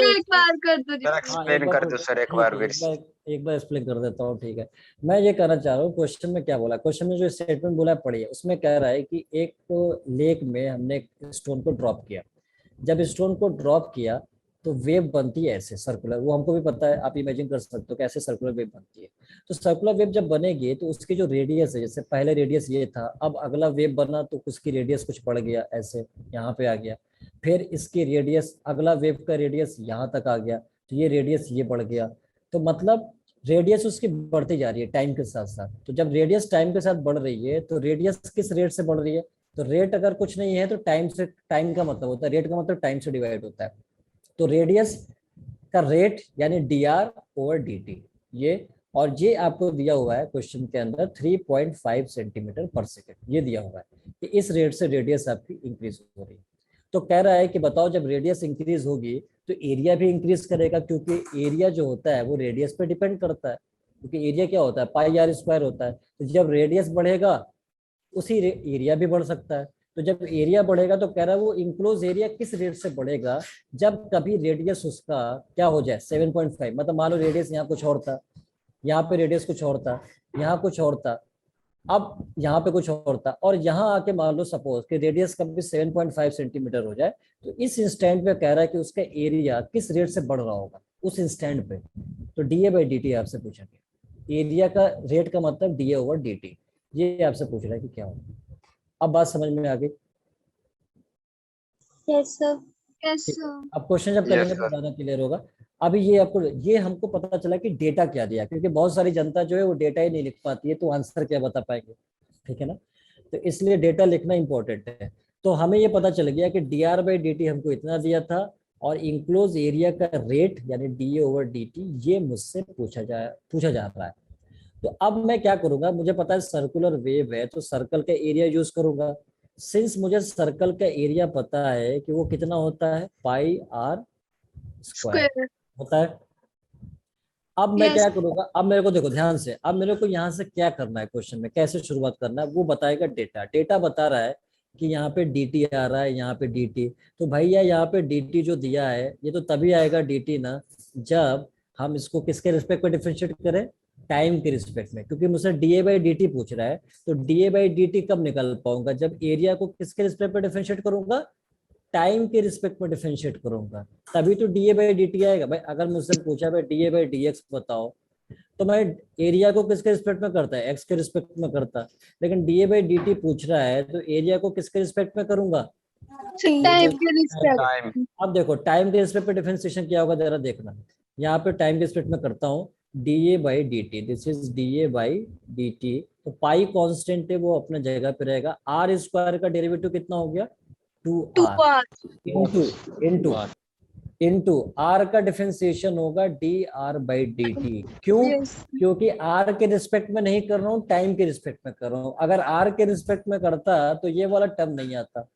एक बार कर दो सर हाँ एक्सप्लेन कर दो सर एक ठीक बार है, फिर से। एक बार एक्सप्लेन कर देता हूँ, ठीक है। मैं ये कहना चाह रहा हूँ, क्वेश्चन में क्या बोला, क्वेश्चन में जो स्टेटमेंट बोला पढ़िए, उसमें कह रहा है कि एक लेक में हमने एक स्टोन को ड्रॉप किया। जब स्टोन को ड्रॉप किया तो वेव बनती है ऐसे सर्कुलर, वो हमको भी पता है, आप इमेजिन कर सकते हो कैसे सर्कुलर वेव बनती है। तो सर्कुलर वेव जब बनेगी तो उसकी जो रेडियस है, जैसे पहले रेडियस ये था, अब अगला वेव बना तो उसकी रेडियस कुछ बढ़ गया, ऐसे यहाँ पे आ गया। फिर इसकी रेडियस, अगला वेव का रेडियस यहाँ तक आ गया, तो ये रेडियस ये बढ़ गया। तो मतलब रेडियस उसकी बढ़ती जा रही है टाइम के साथ साथ। तो जब रेडियस टाइम के साथ बढ़ रही है तो रेडियस किस रेट से बढ़ रही है, तो रेट अगर कुछ नहीं है तो टाइम से, टाइम का मतलब होता है, रेट का मतलब टाइम से डिवाइड होता है। तो रेडियस का रेट यानी D R over d T, ये, और ये आपको दिया हुआ है क्वेश्चन के अंदर 3.5 सेंटीमीटर पर सेकेंड, ये दिया हुआ है कि इस रेट से रेडियस आपकी इंक्रीज हो रही है। तो कह रहा है कि बताओ जब रेडियस इंक्रीज होगी तो एरिया भी इंक्रीज करेगा, क्योंकि एरिया जो होता है वो रेडियस पे डिपेंड करता है, क्योंकि एरिया क्या होता है, पाई आर स्क्वायर होता है। तो जब रेडियस बढ़ेगा उसी एरिया भी बढ़ सकता है। तो जब एरिया बढ़ेगा तो कह रहा है वो इंक्लोज एरिया किस रेट से बढ़ेगा, जब कभी रेडियस उसका क्या हो जाए 7.5, मतलब मान लो रेडियस यहाँ कुछ और था, यहाँ पे रेडियस कुछ और था, यहाँ कुछ और था, अब यहाँ पे कुछ और था, और यहाँ आके मान लो सपोज कि रेडियस कभी 7.5 सेंटीमीटर हो जाए, तो इस इंस्टेंट पे कह रहा है कि उसका एरिया किस रेट से बढ़ रहा होगा उस इंस्टेंट पे। तो d a by d T आपसे पूछेंगे, एरिया का रेट का मतलब D A over d T, ये आपसे पूछ रहा है कि क्या होगा। अब बात समझ में आ गई? Yes sir. यस ठीक है। सर। अब क्वेश्चन जब यस करेंगे तो सर। ज्यादा क्लियर होगा। अभी ये हमको पता चला कि डेटा क्या दिया, क्योंकि बहुत सारी जनता जो है वो डेटा ही नहीं लिख पाती है, तो आंसर क्या बता पाएंगे, ठीक है ना? तो इसलिए डेटा लिखना इंपॉर्टेंट है। तो हमें ये पता चल गया कि D r by d T हमको इतना दिया था, और इंक्लोज एरिया का रेट यानी D A over d T ये मुझसे पूछा जा रहा है। तो अब मैं क्या करूंगा, मुझे पता है सर्कुलर वेव है तो सर्कल का एरिया यूज करूंगा। सिंस मुझे सर्कल का एरिया पता है कि वो कितना होता है, पाई आर स्क्वायर स्क्वायर। होता है। अब मैं Yes. क्या करूंगा, अब मेरे को देखो ध्यान से, अब मेरे को यहाँ से क्या करना है, क्वेश्चन में कैसे शुरुआत करना है वो बताएगा डेटा। डेटा बता रहा है कि यहाँ पे dt आ रहा है, यहाँ पे dt। तो भैया यहाँ पे dt जो दिया है ये तो तभी आएगा dt ना, जब हम इसको किसके रिस्पेक्ट में डिफरेंशिएट करें, टाइम के रिस्पेक्ट में, क्योंकि मुझसे da बाई dt पूछ रहा है। तो da बाई dt कब निकाल पाऊंगा, जब एरिया को किसके रिस्पेक्ट में डिफरेंशिएट करूंगा, टाइम के रिस्पेक्ट में डिफरेंशिएट करूंगा, तभी तो d a by d T आएगा। भाई अगर मुझसे पूछा भाई D a by d x बताओ, तो मैं एरिया को किसके रिस्पेक्ट में करता है, एक्स के रिस्पेक्ट में करता। लेकिन D a by d T पूछ रहा है तो एरिया को किसके रिस्पेक्ट में करूंगा, So time के respect. टाइम अब देखो टाइम के रिस्पेक्ट पे डिफरेंशिएशन क्या होगा जरा देखना। यहाँ पे टाइम के रिस्पेक्ट में करता हूँ d a by d T, this is D a by d t. तो पाई कांस्टेंट है वो अपने जगह पे रहेगा। आर स्क्वायर का डेरिवेटिव कितना हो गया, 2 2r hours. Into into into r का डिफरेंशिएशन होगा d r by d t. क्यों, Yes. क्योंकि आर के रिस्पेक्ट में नहीं कर रहा हूँ, टाइम के रिस्पेक्ट में कर रहा हूँ। अगर आर के रिस्पेक्ट में करता तो ये वाला टर्म नहीं आता,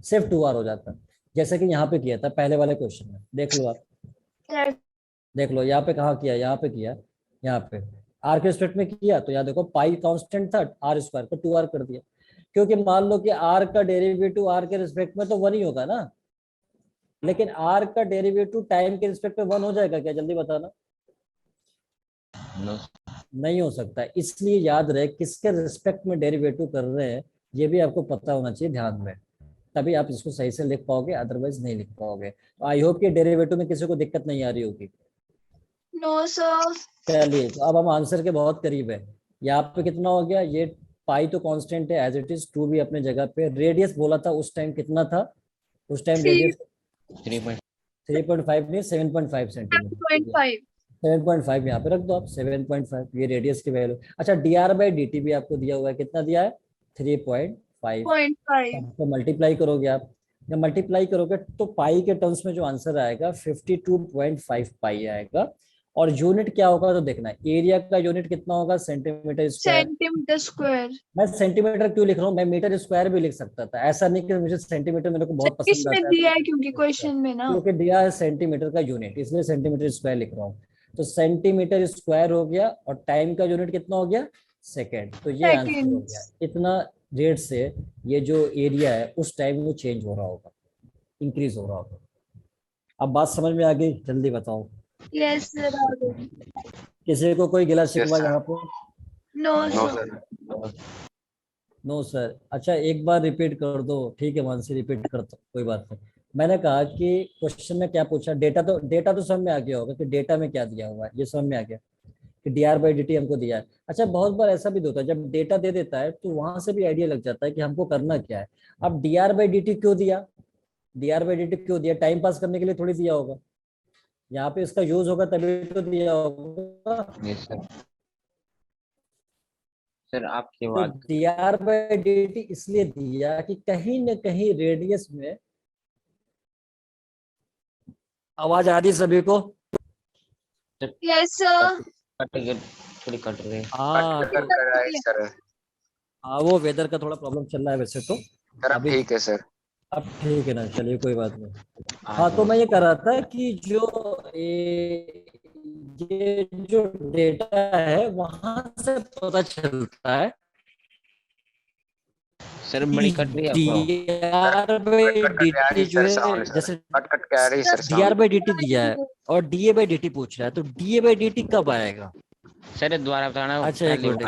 सिर्फ 2r हो जाता, जैसे कि यहाँ पे किया था पहले वाले क्वेश्चन में। देख लो आप, Yes. देख लो यहाँ पे कहाँ किया, यहाँ पे किया, यहाँ पे आर के रिस्पेक्ट में किया तो यहाँ देखो पाई कांस्टेंट था, आर स्क्वायर को 2r कर दिया। क्योंकि मान लो कि आर का डेरिवेटिव आर के रिस्पेक्ट में तो 1 ही होगा ना, लेकिन आर का डेरिवेटिव टाइम के रिस्पेक्ट में 1 हो जाएगा क्या, जल्दी बताना। No. नहीं हो सकता। इसलिए याद रहे किसके रिस्पेक्ट में डेरिवेटिव कर रहे हैं, ये भी आपको पता होना चाहिए ध्यान में, तभी आप इसको सही से लिख पाओगे, अदरवाइज नहीं लिख पाओगे। तो आई होप कि डेरिवेटिव में किसी को दिक्कत नहीं आ रही होगी। No, sir. चलिए तो अब हम आंसर के बहुत करीब है। यहाँ पे कितना हो गया, ये पाई तो कांस्टेंट है एज इट इज, 2 भी अपने जगह पे। रेडियस बोला था उस टाइम कितना था, उस टाइम 3. रेडियस 3. 3.5 नहीं 7.5 सेंटीमीटर। 7.5. 7.5 यहाँ पे रख दो आप, 7.5 ये रेडियस की वैल्यू। अच्छा D r by d T भी आपको दिया हुआ है, कितना दिया है, 3.5। 0.5. तो मल्टीप्लाई करोगे आप, जब मल्टीप्लाई करोगे तो पाई के टर्म्स में जो आंसर आएगा 52.5 पाई आएगा। और यूनिट क्या होगा तो देखना, एरिया का यूनिट कितना होगा, सेंटीमीटर स्क्वायर। Centimeter square. मैं सेंटीमीटर क्यों लिख रहा हूँ, मैं मीटर स्क्वायर भी लिख सकता था, ऐसा नहीं कि मुझे सेंटीमीटर मेरे को बहुत पसंद इसमें आता दिया है है, क्योंकि क्वेश्चन में ना. क्योंकि दिया है सेंटीमीटर का यूनिट, इसलिए सेंटीमीटर स्क्वायर लिख रहा हूँ। तो सेंटीमीटर स्क्वायर हो गया और टाइम का यूनिट कितना हो गया, सेकेंड। तो ये आंसर हो Seconds. गया। इतना रेट से ये जो एरिया है उस टाइम वो चेंज हो रहा होगा, इंक्रीज हो रहा होगा। अब बात समझ में आ गई, जल्दी बताओ। Yes, sir. किसी को कोई गिला शिकवा sir. यहाँ पे, No, no sir. Sir. No sir. अच्छा एक बार रिपीट कर दो, ठीक है मानसी रिपीट कर दो, कोई बात नहीं। मैंने कहा कि क्वेश्चन में क्या पूछा, डेटा तो समझ में आ गया होगा कि डेटा में क्या दिया हुआ है, ये समझ में आ गया कि D r by d T हमको दिया है। अच्छा बहुत बार ऐसा भी होता है जब डेटा दे देता है तो वहां से भी आइडिया लग जाता है कि हमको करना क्या है। अब D r by d t क्यों दिया, D r by d t क्यों दिया, टाइम पास करने के लिए थोड़ी दिया होगा, यहाँ पे इसका यूज होगा तभी तो दिया होगा। Yes, sir. सर आपकी तो बात D r by d T इसलिए दिया कि कहीं न कहीं रेडियस में, आवाज आ रही सभी को, Yes, sir. थोड़ी कट रही है। हाँ कट कर रहा है सर। हाँ वो वेदर का थोड़ा प्रॉब्लम चल रहा है वैसे तो। सर अब अभी ठीक है सर। अब ठीक है ना, चलिए कोई बात नहीं। हाँ तो मैं ये कह रहा था कि ये जो डेटा है वहां से पता चलता है सर बड़ी कट रही है D r by d T जो है, जैसे कट कट के आ रही sir D r by d T दिया है और D a by d T पूछ रहा है, तो d a by d T कब आएगा। सर दोबारा बताना। अच्छा एक मिनट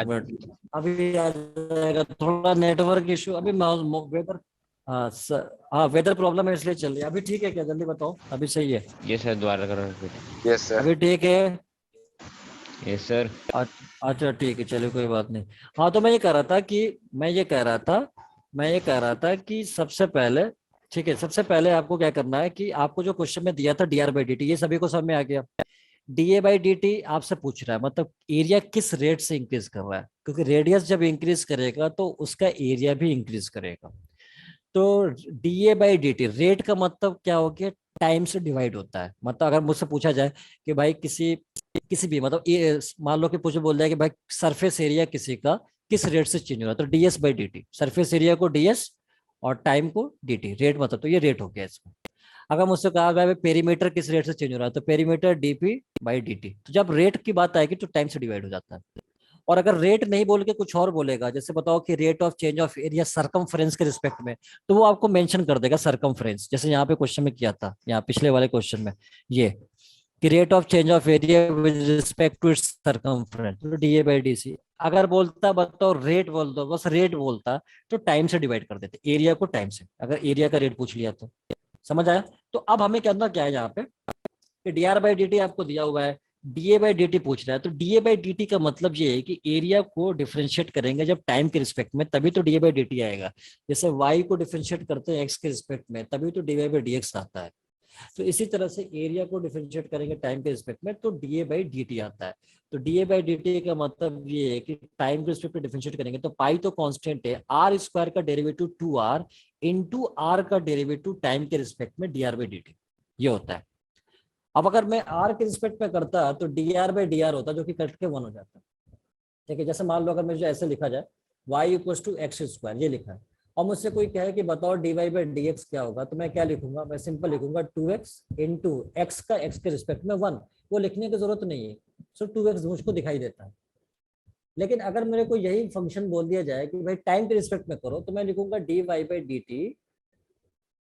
अभी आ जाएगा, थोड़ा नेटवर्क इशू अभी वेदर, हाँ सर हाँ वेदर प्रॉब्लम है इसलिए चल रही है। अभी ठीक है क्या, जल्दी बताओ, अभी सही है, ये सर दोबारा करो। Yes sir. अभी ठीक है। ये सर अच्छा ठीक है चलिए कोई बात नहीं। हाँ तो मैं ये कह रहा था कि सबसे पहले, ठीक है, सबसे पहले आपको क्या करना है कि आपको जो क्वेश्चन में दिया था D r by d T, ये सभी को समझ में आ गया। D a by d T आपसे पूछ रहा है मतलब एरिया किस रेट से इंक्रीज कर रहा है, क्योंकि रेडियस जब इंक्रीज करेगा तो उसका एरिया भी इंक्रीज करेगा। तो d a by d T rate का मतलब क्या हो गया, टाइम से डिवाइड होता है। मतलब अगर मुझसे पूछा जाए कि भाई किसी भी मतलब मान लो कि मुझे बोल दिया कि भाई सरफेस एरिया किसी का किस रेट से चेंज हो रहा है, तो D S by d T, surface area को डी एस और टाइम को डी टी, रेट मतलब तो ये रेट हो गया इसका। अगर मुझसे कहा गया पेरीमीटर किस रेट से चेंज हो रहा है, तो पेरीमीटर डीपी बाई dt। तो जब रेट की बात आएगी तो टाइम से डिवाइड हो जाता है। और अगर रेट नहीं बोल के कुछ और बोलेगा, जैसे बताओ कि rate of change of area circumference के रिस्पेक्ट में, तो वो आपको मेंशन कर देगा सरकमफ्रेंस, जैसे यहाँ पे क्वेश्चन में किया था, यहाँ पिछले वाले क्वेश्चन में ये कि rate of change of area with respect to its circumference, तो डीए बाई डी सी। अगर बोलता बताओ रेट बोल दो, बस रेट बोलता तो टाइम से डिवाइड कर देते, एरिया को टाइम से, अगर एरिया का रेट पूछ लिया तो। समझ आया? तो अब हमें करना क्या है यहाँ पे कि D r by d T आपको दिया हुआ है, डीए बाई डी टी पूछ रहा है, तो डीए बाई डी टी का मतलब ये है कि एरिया को डिफरेंशिएट करेंगे जब टाइम के रिस्पेक्ट में, तभी तो डीए बाई डी टी आएगा। जैसे वाई को डिफरेंशिएट करते हैं एक्स के रिस्पेक्ट में, तभी तो d y by d x आता है। तो इसी तरह से एरिया को डिफरेंशिएट करेंगे टाइम के रिस्पेक्ट में, तो डीए बाई डी टी आता है। तो डीए बाई डी टी का मतलब ये है कि टाइम के रिस्पेक्ट में डिफरेंशिएट करेंगे, तो पाई तो कांस्टेंट है, आर स्क्वायर का डेरिवेटिव 2r इंटू आर का डेरिवेटिव टाइम के रिस्पेक्ट में D r by d T, ये होता है। अब अगर मैं आर के रिस्पेक्ट में करता तो D r by d are होता, जो कि कट के 1 हो जाता। ठीक है, जैसे मान लो अगर मुझे ऐसे लिखा जाए y equal to x square, ये लिखा है, और मुझसे कोई कहे कि बताओ d y by d x क्या होगा, तो मैं क्या लिखूंगा, मैं सिंपल लिखूंगा 2x इंटू एक्स का एक्स के रिस्पेक्ट में 1। वो लिखने की जरूरत नहीं है, सो 2x मुझको दिखाई देता है। लेकिन अगर मेरे को यही फंक्शन बोल दिया जाए कि भाई टाइम के रिस्पेक्ट में करो, तो मैं लिखूंगा d y by d t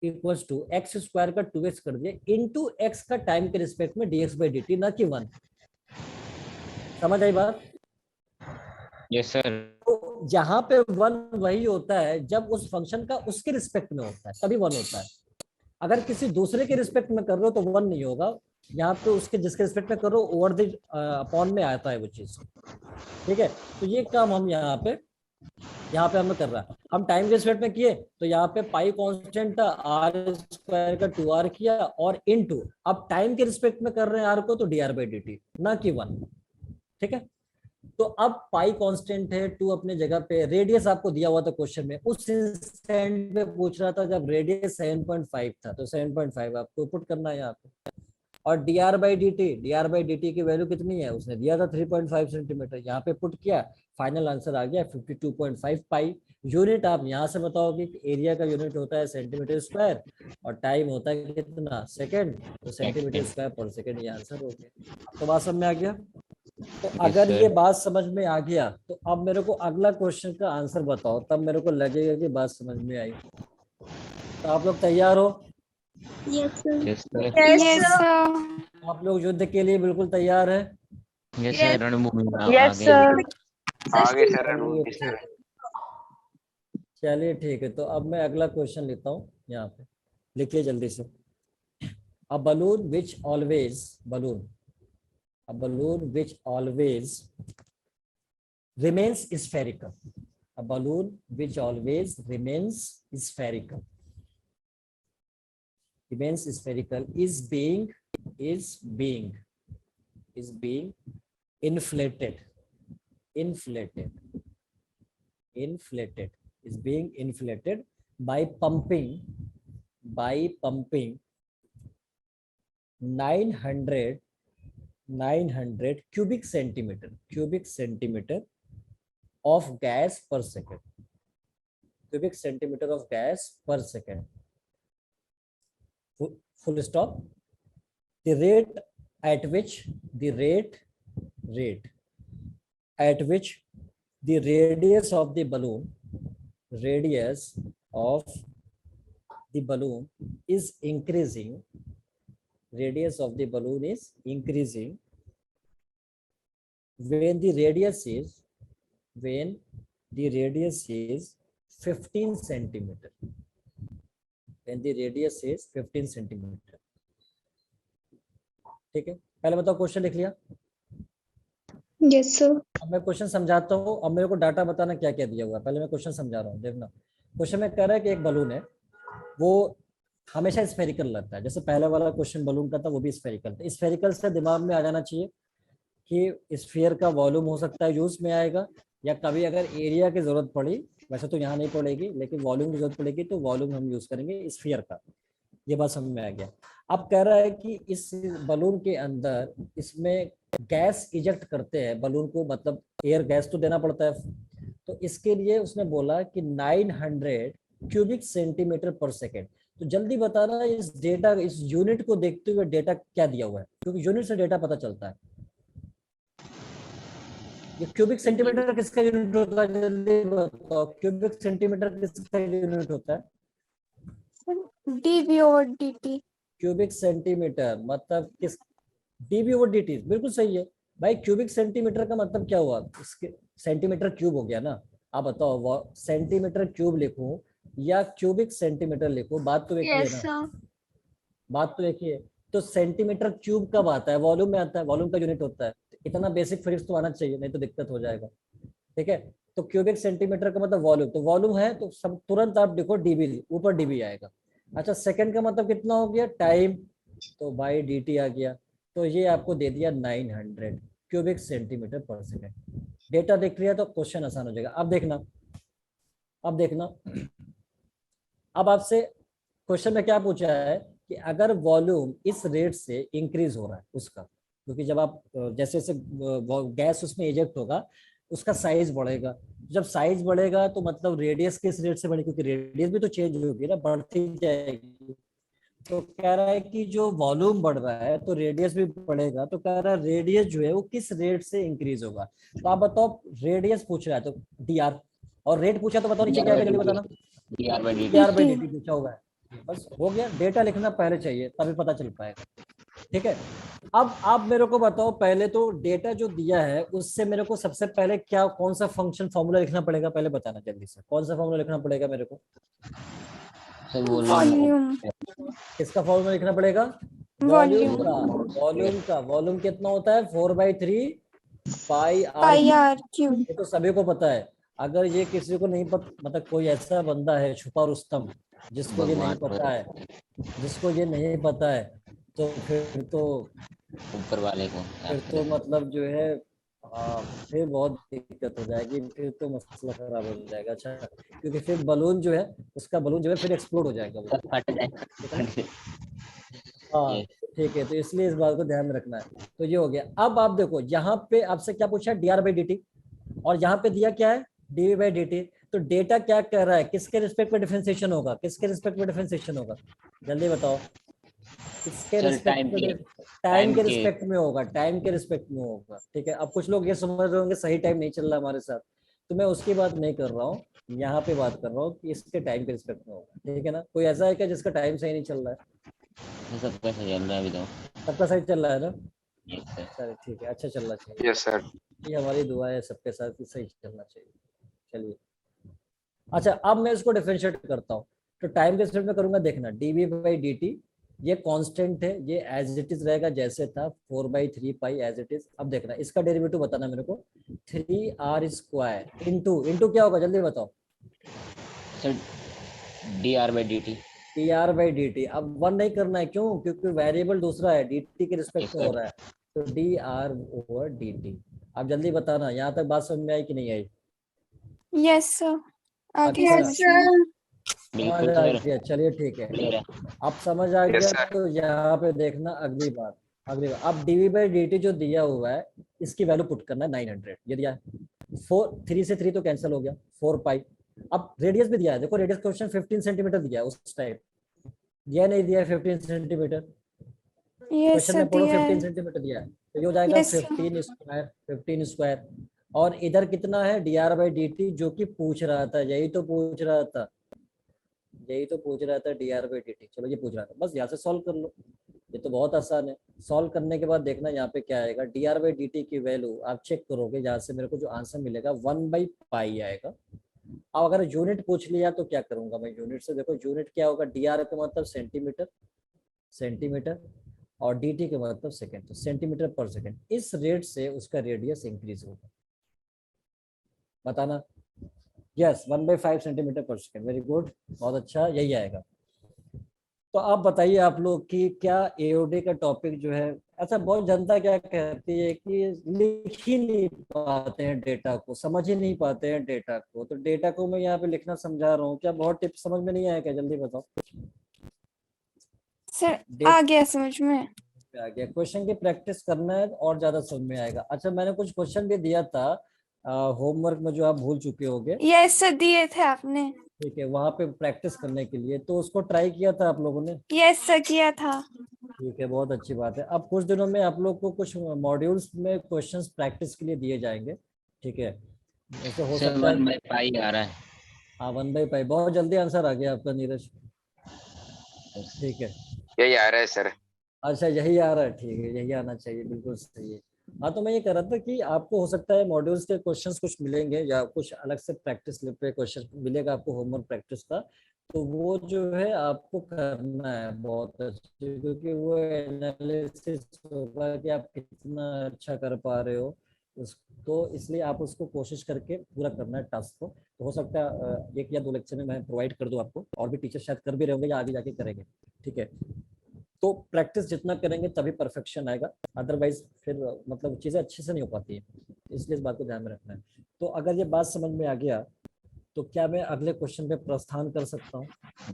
equal to x square का 2x कर दिया इंटू एक्स का टाइम के रिस्पेक्ट में dx बाई dt, ना कि 1। समझ आई बात? Yes sir. तो जहां पे 1 वही होता है जब उस फंक्शन का उसके रिस्पेक्ट में होता है, तभी 1 होता है। अगर किसी दूसरे के रिस्पेक्ट में कर रहे हो तो 1 नहीं होगा। यहाँ पे उसके जिसके रिस्पेक्ट में कर रहे हो ओवर द अपॉन में आता है वो चीज। ठीक है, तो ये काम हम यहाँ पे हमें कर रहा है। हम टाइम के रिस्पेक्ट में किए तो यहाँ पे पाई कांस्टेंट था, आर स्क्वायर का 2r किया और इनटू, अब टाइम के रिस्पेक्ट में कर रहे हैं आर को, तो D r by d T, ना कि 1। ठीक है, तो अब पाई कांस्टेंट है, 2 अपने जगह पे, रेडियस आपको दिया हुआ था क्वेश्चन में, उस इंस्टेंट पे पूछ रहा था जब रेडियस 7.5 था, तो 7.5 आपको पुट करना है यहाँ पे। और D r by d T की वैल्यू कितनी है, उसने दिया था 3.5 सेंटीमीटर, यहाँ पे पुट किया, फाइनल आंसर आ गया 52.5 पाई। यूनिट आप यहाँ से बताओगे कि एरिया का यूनिट होता है सेंटीमीटर स्क्वायर और टाइम होता है कितना, सेकंड, तो सेंटीमीटर स्क्वायर पर सेकंड, ये आंसर हो गया। तो बात समझ में आ गया? तो अगर ये बात समझ में आ गया तो अब मेरे को अगला क्वेश्चन का आंसर बताओ, तब मेरे को लगेगा कि बात समझ में आई। तो आप लोग तैयार हो? Yes sir. Yes sir. आप लोग युद्ध के लिए बिल्कुल तैयार है? यस सर, रणभूमि में आ यस गए। सर। आगे सर रणभूमि सर। चलिए ठीक है, तो अब मैं अगला क्वेश्चन लेता हूँ, यहाँ पे लिखिए जल्दी से। अ balloon which always remains spherical. A balloon which always remains spherical is being inflated by pumping 900 cubic centimeter of gas per second. Full stop. The rate at which the radius of the balloon is increasing. Radius of the balloon is increasing when the radius is 15 centimeter. When the radius is 15 centimeter. ठीक है, पहले बताओ question लिख लिया? Yes sir. अब मैं question समझाता हूँ, अब मेरे को डाटा बताना क्या क्या दिया हुआ है। पहले मैं क्वेश्चन समझा रहा हूँ, देखना। क्वेश्चन में कह रहा है कि एक बलून है, वो हमेशा स्फेरिकल लगता है, जैसे पहले वाला क्वेश्चन बलून का था वो भी स्फेरिकल था। स्फेरिकल से दिमाग में आ जाना चाहिए कि स्फीयर का वॉल्यूम हो सकता है यूज में आएगा, या कभी अगर एरिया की जरूरत पड़ी, वैसे तो यहाँ नहीं पड़ेगी, लेकिन वॉल्यूम की जरूरत पड़ेगी तो वॉल्यूम हम यूज करेंगे स्फीयर का। ये बात समझ में आ गया। अब कह रहा है कि इस बलून के अंदर इसमें गैस इजेक्ट करते हैं बलून को, मतलब एयर गैस तो देना पड़ता है, तो इसके लिए उसने बोला कि 900 क्यूबिक सेंटीमीटर पर सेकेंड। तो जल्दी बताना इस डेटा, इस यूनिट को देखते हुए डेटा क्या दिया हुआ है, क्योंकि यूनिट से डेटा पता चलता है। ये क्यूबिक सेंटीमीटर किसका यूनिट होता है, जल्दी बताओ, क्यूबिक सेंटीमीटर किसका यूनिट होता है? dV/dt। क्यूबिक सेंटीमीटर मतलब किस, dV/dt, बिल्कुल सही है भाई। क्यूबिक सेंटीमीटर का मतलब क्या हुआ, इसके सेंटीमीटर क्यूब हो गया ना। आप बताओ वो सेंटीमीटर क्यूब लिखूं या क्यूबिक सेंटीमीटर लिखूं, बात तो एक ही है यस ना, सर। बात तो एक ही है। तो सेंटीमीटर क्यूब कब आता है, वॉल्यूम में आता है, वॉल्यूम का यूनिट होता है। इतना बेसिक फिजिक्स तो आना चाहिए, नहीं तो दिक्कत हो जाएगा। ठीक है, तो क्यूबिक सेंटीमीटर का मतलब वॉल्यूम, तो वॉल्यूम है तो सब तुरंत आप देखो डीबी, ऊपर डीबी आएगा। अच्छा, सेकंड का मतलब कितना हो गया, टाइम, तो बाई dt आ गया। तो ये आपको दे दिया 900 क्यूबिक सेंटीमीटर पर सेकंड। डेटा देख लिया तो क्वेश्चन आसान हो जाएगा। अब देखना, अब देखना, अब आपसे क्वेश्चन में क्या पूछा है कि अगर वॉल्यूम इस रेट से इंक्रीज हो रहा है उसका, क्योंकि जब आप जैसे जैसे गैस उसमें इजेक्ट होगा उसका साइज बढ़ेगा। जब साइज बढ़ेगा तो मतलब रेडियस किस रेट से बढ़ेगी, क्योंकि रेडियस भी तो चेंज होगी ना, बढ़ती जाएगी। तो कह रहा है कि जो वॉल्यूम बढ़ रहा है तो रेडियस भी बढ़ेगा, तो कह रहा है रेडियस जो है वो किस रेट से इंक्रीज होगा। तो आप बताओ, रेडियस पूछ रहा है तो dr, और रेट पूछा तो बताओ नीचे क्या आएगा, जल्दी बताना। dr/dt पूछा हुआ है, बस हो गया। डेटा लिखना पहले चाहिए तभी पता चल पाएगा। ठीक है, अब आप मेरे को बताओ, पहले तो डेटा जो दिया है उससे मेरे को सबसे पहले क्या, कौन सा फंक्शन फॉर्मूला लिखना पड़ेगा, पहले बताना जल्दी से, कौन सा फॉर्मूला लिखना पड़ेगा मेरे को? Sir volume. किसका फॉर्मूला लिखना पड़ेगा? Volume volume. का। वॉल्यूम का, वॉल्यूम कितना होता है, 4/3 pi r. Pi r cube. ये तो सभी को पता है। अगर ये किसी को नहीं पता, मतलब कोई ऐसा बंदा है छुपा रुस्तम जिसको ये नहीं पता है, जिसको ये नहीं पता है, तो ऊपर वाले को फिर तो मतलब जो है फिर बहुत दिक्कत हो जाएगी, फिर तो मसला खराब हो जाएगा। अच्छा, क्योंकि फिर बलून जो है, उसका बलून जो है फिर एक्सप्लोड हो जाएगा वो। फट ठीक है ना? जाए। हाँ, ठीक है, तो इसलिए इस बात को ध्यान में रखना है। तो ये हो गया। अब आप देखो यहाँ पे आपसे क्या पूछा है, dr/dt, और यहाँ पे दिया क्या है, dv/dt। तो डेटा क्या कह रहा है, किसके रिस्पेक्ट में डिफरेंशिएशन होगा, किसके रिस्पेक्ट में डिफरेंशिएशन होगा, जल्दी बताओ। किसके सर रिस्पेक्ट में? टाइम के रिस्पेक्ट में होगा, टाइम के रिस्पेक्ट में होगा। ठीक है, अब कुछ लोग ये समझ रहे होंगे सही टाइम नहीं चल रहा हमारे साथ, तो मैं उसकी बात नहीं कर रहा हूँ, यहाँ पे बात कर रहा हूँ कि इसके टाइम के रिस्पेक्ट में होगा। ठीक है ना? कोई ऐसा है क्या जिसका टाइम सही नहीं चल रहा है? सबका सही चल रहा है अभी तो। सबका सही चल रहा है ना? Yes sir. चलिए ठीक है, अच्छा चलना चाहिए। Yes, sir. ये हमारी दुआ है सबके साथ कि सही चलना चाहिए। चलिए, अच्छा अब मैं इसको डिफरेंशिएट करता हूँ। तो टाइम के रिस्पेक्ट में करूंगा, देखना dv/dt, ये कांस्टेंट है, ये एज इट इज रहेगा जैसे था, 4/3 पाई एज इट इज। अब देखना इसका डेरिवेटिव बताना मेरे को, 3r² इंटू क्या होगा, जल्दी बताओ। Sir dr/dt। dr/dt, अब वन नहीं करना है, क्यों? क्योंकि वेरिएबल दूसरा है, dt के रिस्पेक्ट में हो रहा है, तो dr/dt। अब जल्दी बताना, यहाँ तक बात समझ में आई कि नहीं आई? यस सर, आगे अच्छा, यस समझ में। सर। बिल्कुल समझ आ सर। गया, चलिए ठीक है। क्लियर है। अब समझ आ Yes, गया sir. तो यहाँ पे देखना अगली बात, अगली बात। अब dv/dt जो दिया हुआ है इसकी वैल्यू पुट करना है 900, ये दिया है। 3 से 3 तो कैंसिल हो गया, 4 पाई। अब रेडियस भी दिया है, देखो रेडियस क्वेश्चन 15 सेंटीमीटर दिया है उस टाइम, दिया नहीं दिया है 15 सेंटीमीटर, यस क्वेश्चन सर में पढ़ो दिया 15 है। सेंटीमीटर दिया है, तो ये हो जाएगा यस सर। 15 स्क्वायर। और इधर कितना है, dr/dt, जो कि पूछ रहा था, यही तो पूछ रहा था, यही तो पूछ रहा था, dr/dt। चलो ये पूछ रहा था, बस यहाँ से सॉल्व कर लो, ये तो बहुत आसान है। सॉल्व करने के बाद देखना यहाँ पे क्या आएगा, dr/dt की वैल्यू आप चेक करोगे, यहाँ से मेरे को जो आंसर मिलेगा 1/पाई आएगा। अब अगर यूनिट पूछ लिया तो क्या करूंगा मैं, यूनिट से देखो यूनिट क्या होगा, dr का मतलब सेंटीमीटर, सेंटीमीटर, और dt का मतलब सेकंड, तो सेंटीमीटर पर सेकंड। इस रेट से उसका रेडियस इंक्रीज होगा, बताना। यस, 1/5 सेंटीमीटर पर सेकंड, वेरी गुड, बहुत अच्छा, यही आएगा। तो आप बताइए आप लोग कि क्या एओडी का टॉपिक जो है, अच्छा बहुत जनता क्या कहती है कि लिख ही नहीं पाते हैं डेटा को, समझ ही नहीं पाते हैं डेटा को, तो डेटा को मैं यहाँ पे लिखना समझा रहा हूँ, क्या बहुत टिप्स समझ में नहीं आया क्या, जल्दी बताओ। सर आ गया समझ में। आ गया, क्वेश्चन की प्रैक्टिस करना है और ज्यादा समझ में आएगा। अच्छा, मैंने कुछ क्वेश्चन भी दिया था, होमवर्क में जो आप भूल चुके होंगे, यस सर, दिए थे आपने। ठीक है, वहां पे प्रैक्टिस करने के लिए, तो उसको ट्राई किया था आप लोगों ने? यस सर, किया था। ठीक है, बहुत अच्छी बात है। अब कुछ दिनों में आप लोग को कुछ मॉड्यूल्स में क्वेश्चंस प्रैक्टिस के लिए दिए जाएंगे, ठीक है। ऐसे हो सर सकता है 1/π आ रहा है। हाँ 1/π, बहुत जल्दी आंसर आ गया आपका नीरज, ठीक है। यही आ रहा है सर। अच्छा यही आ रहा है, ठीक है, यही आना चाहिए, बिल्कुल सही है। हाँ तो मैं ये कह रहा था कि आपको हो सकता है मॉड्यूल्स के क्वेश्चंस कुछ मिलेंगे या कुछ अलग से प्रैक्टिस पे क्वेश्चन मिलेगा आपको होमवर्क प्रैक्टिस का, तो वो जो है आपको करना है बहुत अच्छे, क्योंकि वो एनालिसिस होगा कि आप कितना अच्छा कर पा रहे हो उस, तो इसलिए आप उसको कोशिश करके पूरा करना है टास्क को। तो हो सकता है 1 या 2 लेक्चर में मैं प्रोवाइड कर दूं आपको, और भी टीचर शायद कर भी रहे होंगे या आगे जाके करेंगे, ठीक है। तो प्रैक्टिस जितना करेंगे तभी परफेक्शन आएगा, अदरवाइज फिर मतलब चीज़ें अच्छे से नहीं हो पाती है, इसलिए इस बात को ध्यान में रखना है। तो अगर ये बात समझ में आ गया तो क्या मैं अगले क्वेश्चन पे प्रस्थान कर सकता हूँ?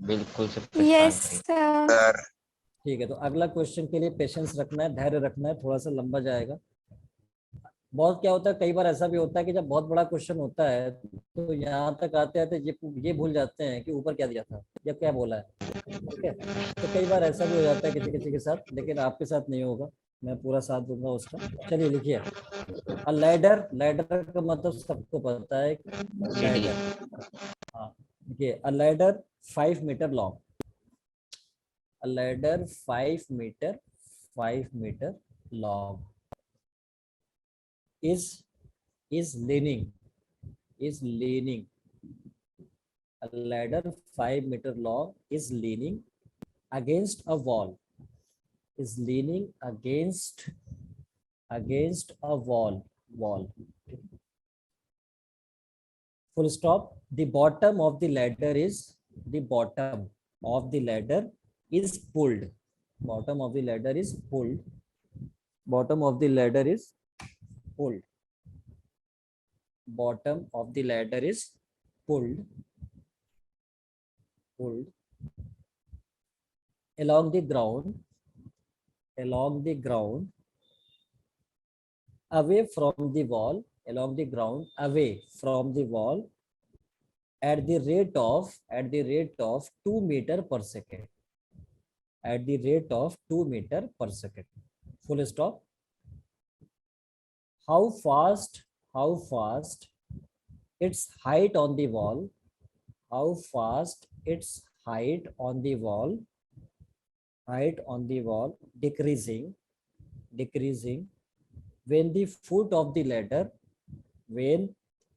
बिल्कुल सर, यस प्रस्थान सर। सर ठीक है, तो अगला क्वेश्चन के लिए पेशेंस रखना है, धैर्य रखना है, थोड़ा सा लंबा जाएगा। बहुत क्या होता है, कई बार ऐसा भी होता है कि जब बहुत बड़ा क्वेश्चन होता है तो यहाँ तक आते आते ये भूल जाते हैं कि ऊपर क्या दिया था या क्या बोला है, ठीक है। तो कई बार ऐसा भी हो जाता है किसी किसी के साथ, लेकिन आपके साथ नहीं होगा, मैं पूरा साथ दूंगा उसका। चलिए लिखिए, अ लैडर, लैडर का मतलब सबको पता है, सीढ़ी। लैडर। हाँ देखिए, a ladder 5 metre long, a ladder 5 metre long is leaning, is leaning, a ladder 5 meter long is leaning against a wall, is leaning against a wall, full stop. The bottom of the ladder is, the bottom of the ladder is pulled, bottom of the ladder is pulled, bottom of the ladder is pulled, bottom of the ladder is pulled, pulled along the ground, along the ground, away from the wall, along the ground, away from the wall, at the rate of 2 meter per second, at the rate of 2 meter per second, full stop. How fast its height on the wall, how fast its height on the wall, height on the wall decreasing, decreasing when the foot of the ladder, when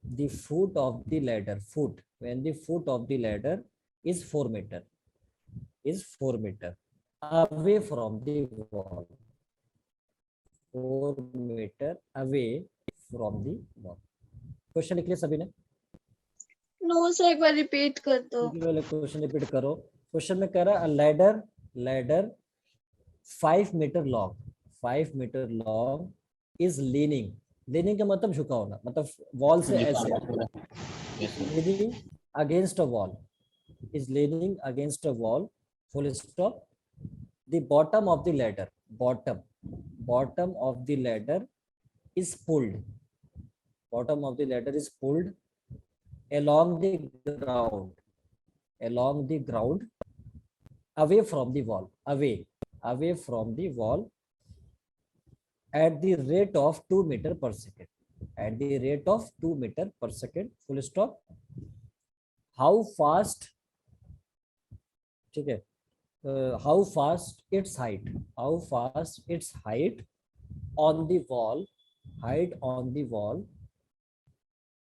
the foot of the ladder, foot, when the foot of the ladder is 4 meter, is 4 meter away from the wall, 4 meter away from the wall। Question लिख लिया सभी ने? No sir, एक बार repeat कर दो। Question repeat करो। Question में कह रहा है ladder, ladder 5 metre long, 5 metre long is leaning, leaning का मतलब झुका होना, मतलब वॉल से ऐसे, leaning against a wall, is leaning against a wall, full stop. The bottom of the ladder, bottom, bottom of the ladder is pulled, bottom of the ladder is pulled along the ground, along the ground, away from the wall, away from the wall, at the rate of 2 meter per second, at the rate of 2 meter per second, full stop. How fast, ठीक है, how fast its height, how fast its height on the wall, height on the wall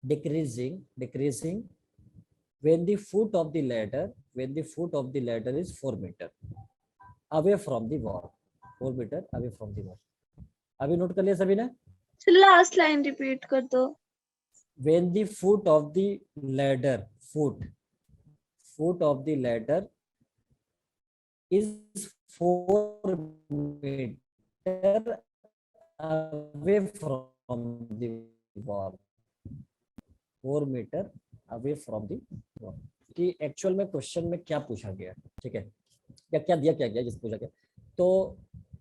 decreasing, decreasing when the foot of the ladder, when the foot of the ladder is 4 meter away from the wall, 4 meter away from the wall। अभी note कर लिया सभी ने? Last line repeat कर दो। when the foot of the ladder, foot of the ladder is 4 meter away from the wall, 4 meter away from the wall। कि actual में question में क्या पूछा गया, ठीक है, या क्या दिया क्या गया जिस पूछा गया। तो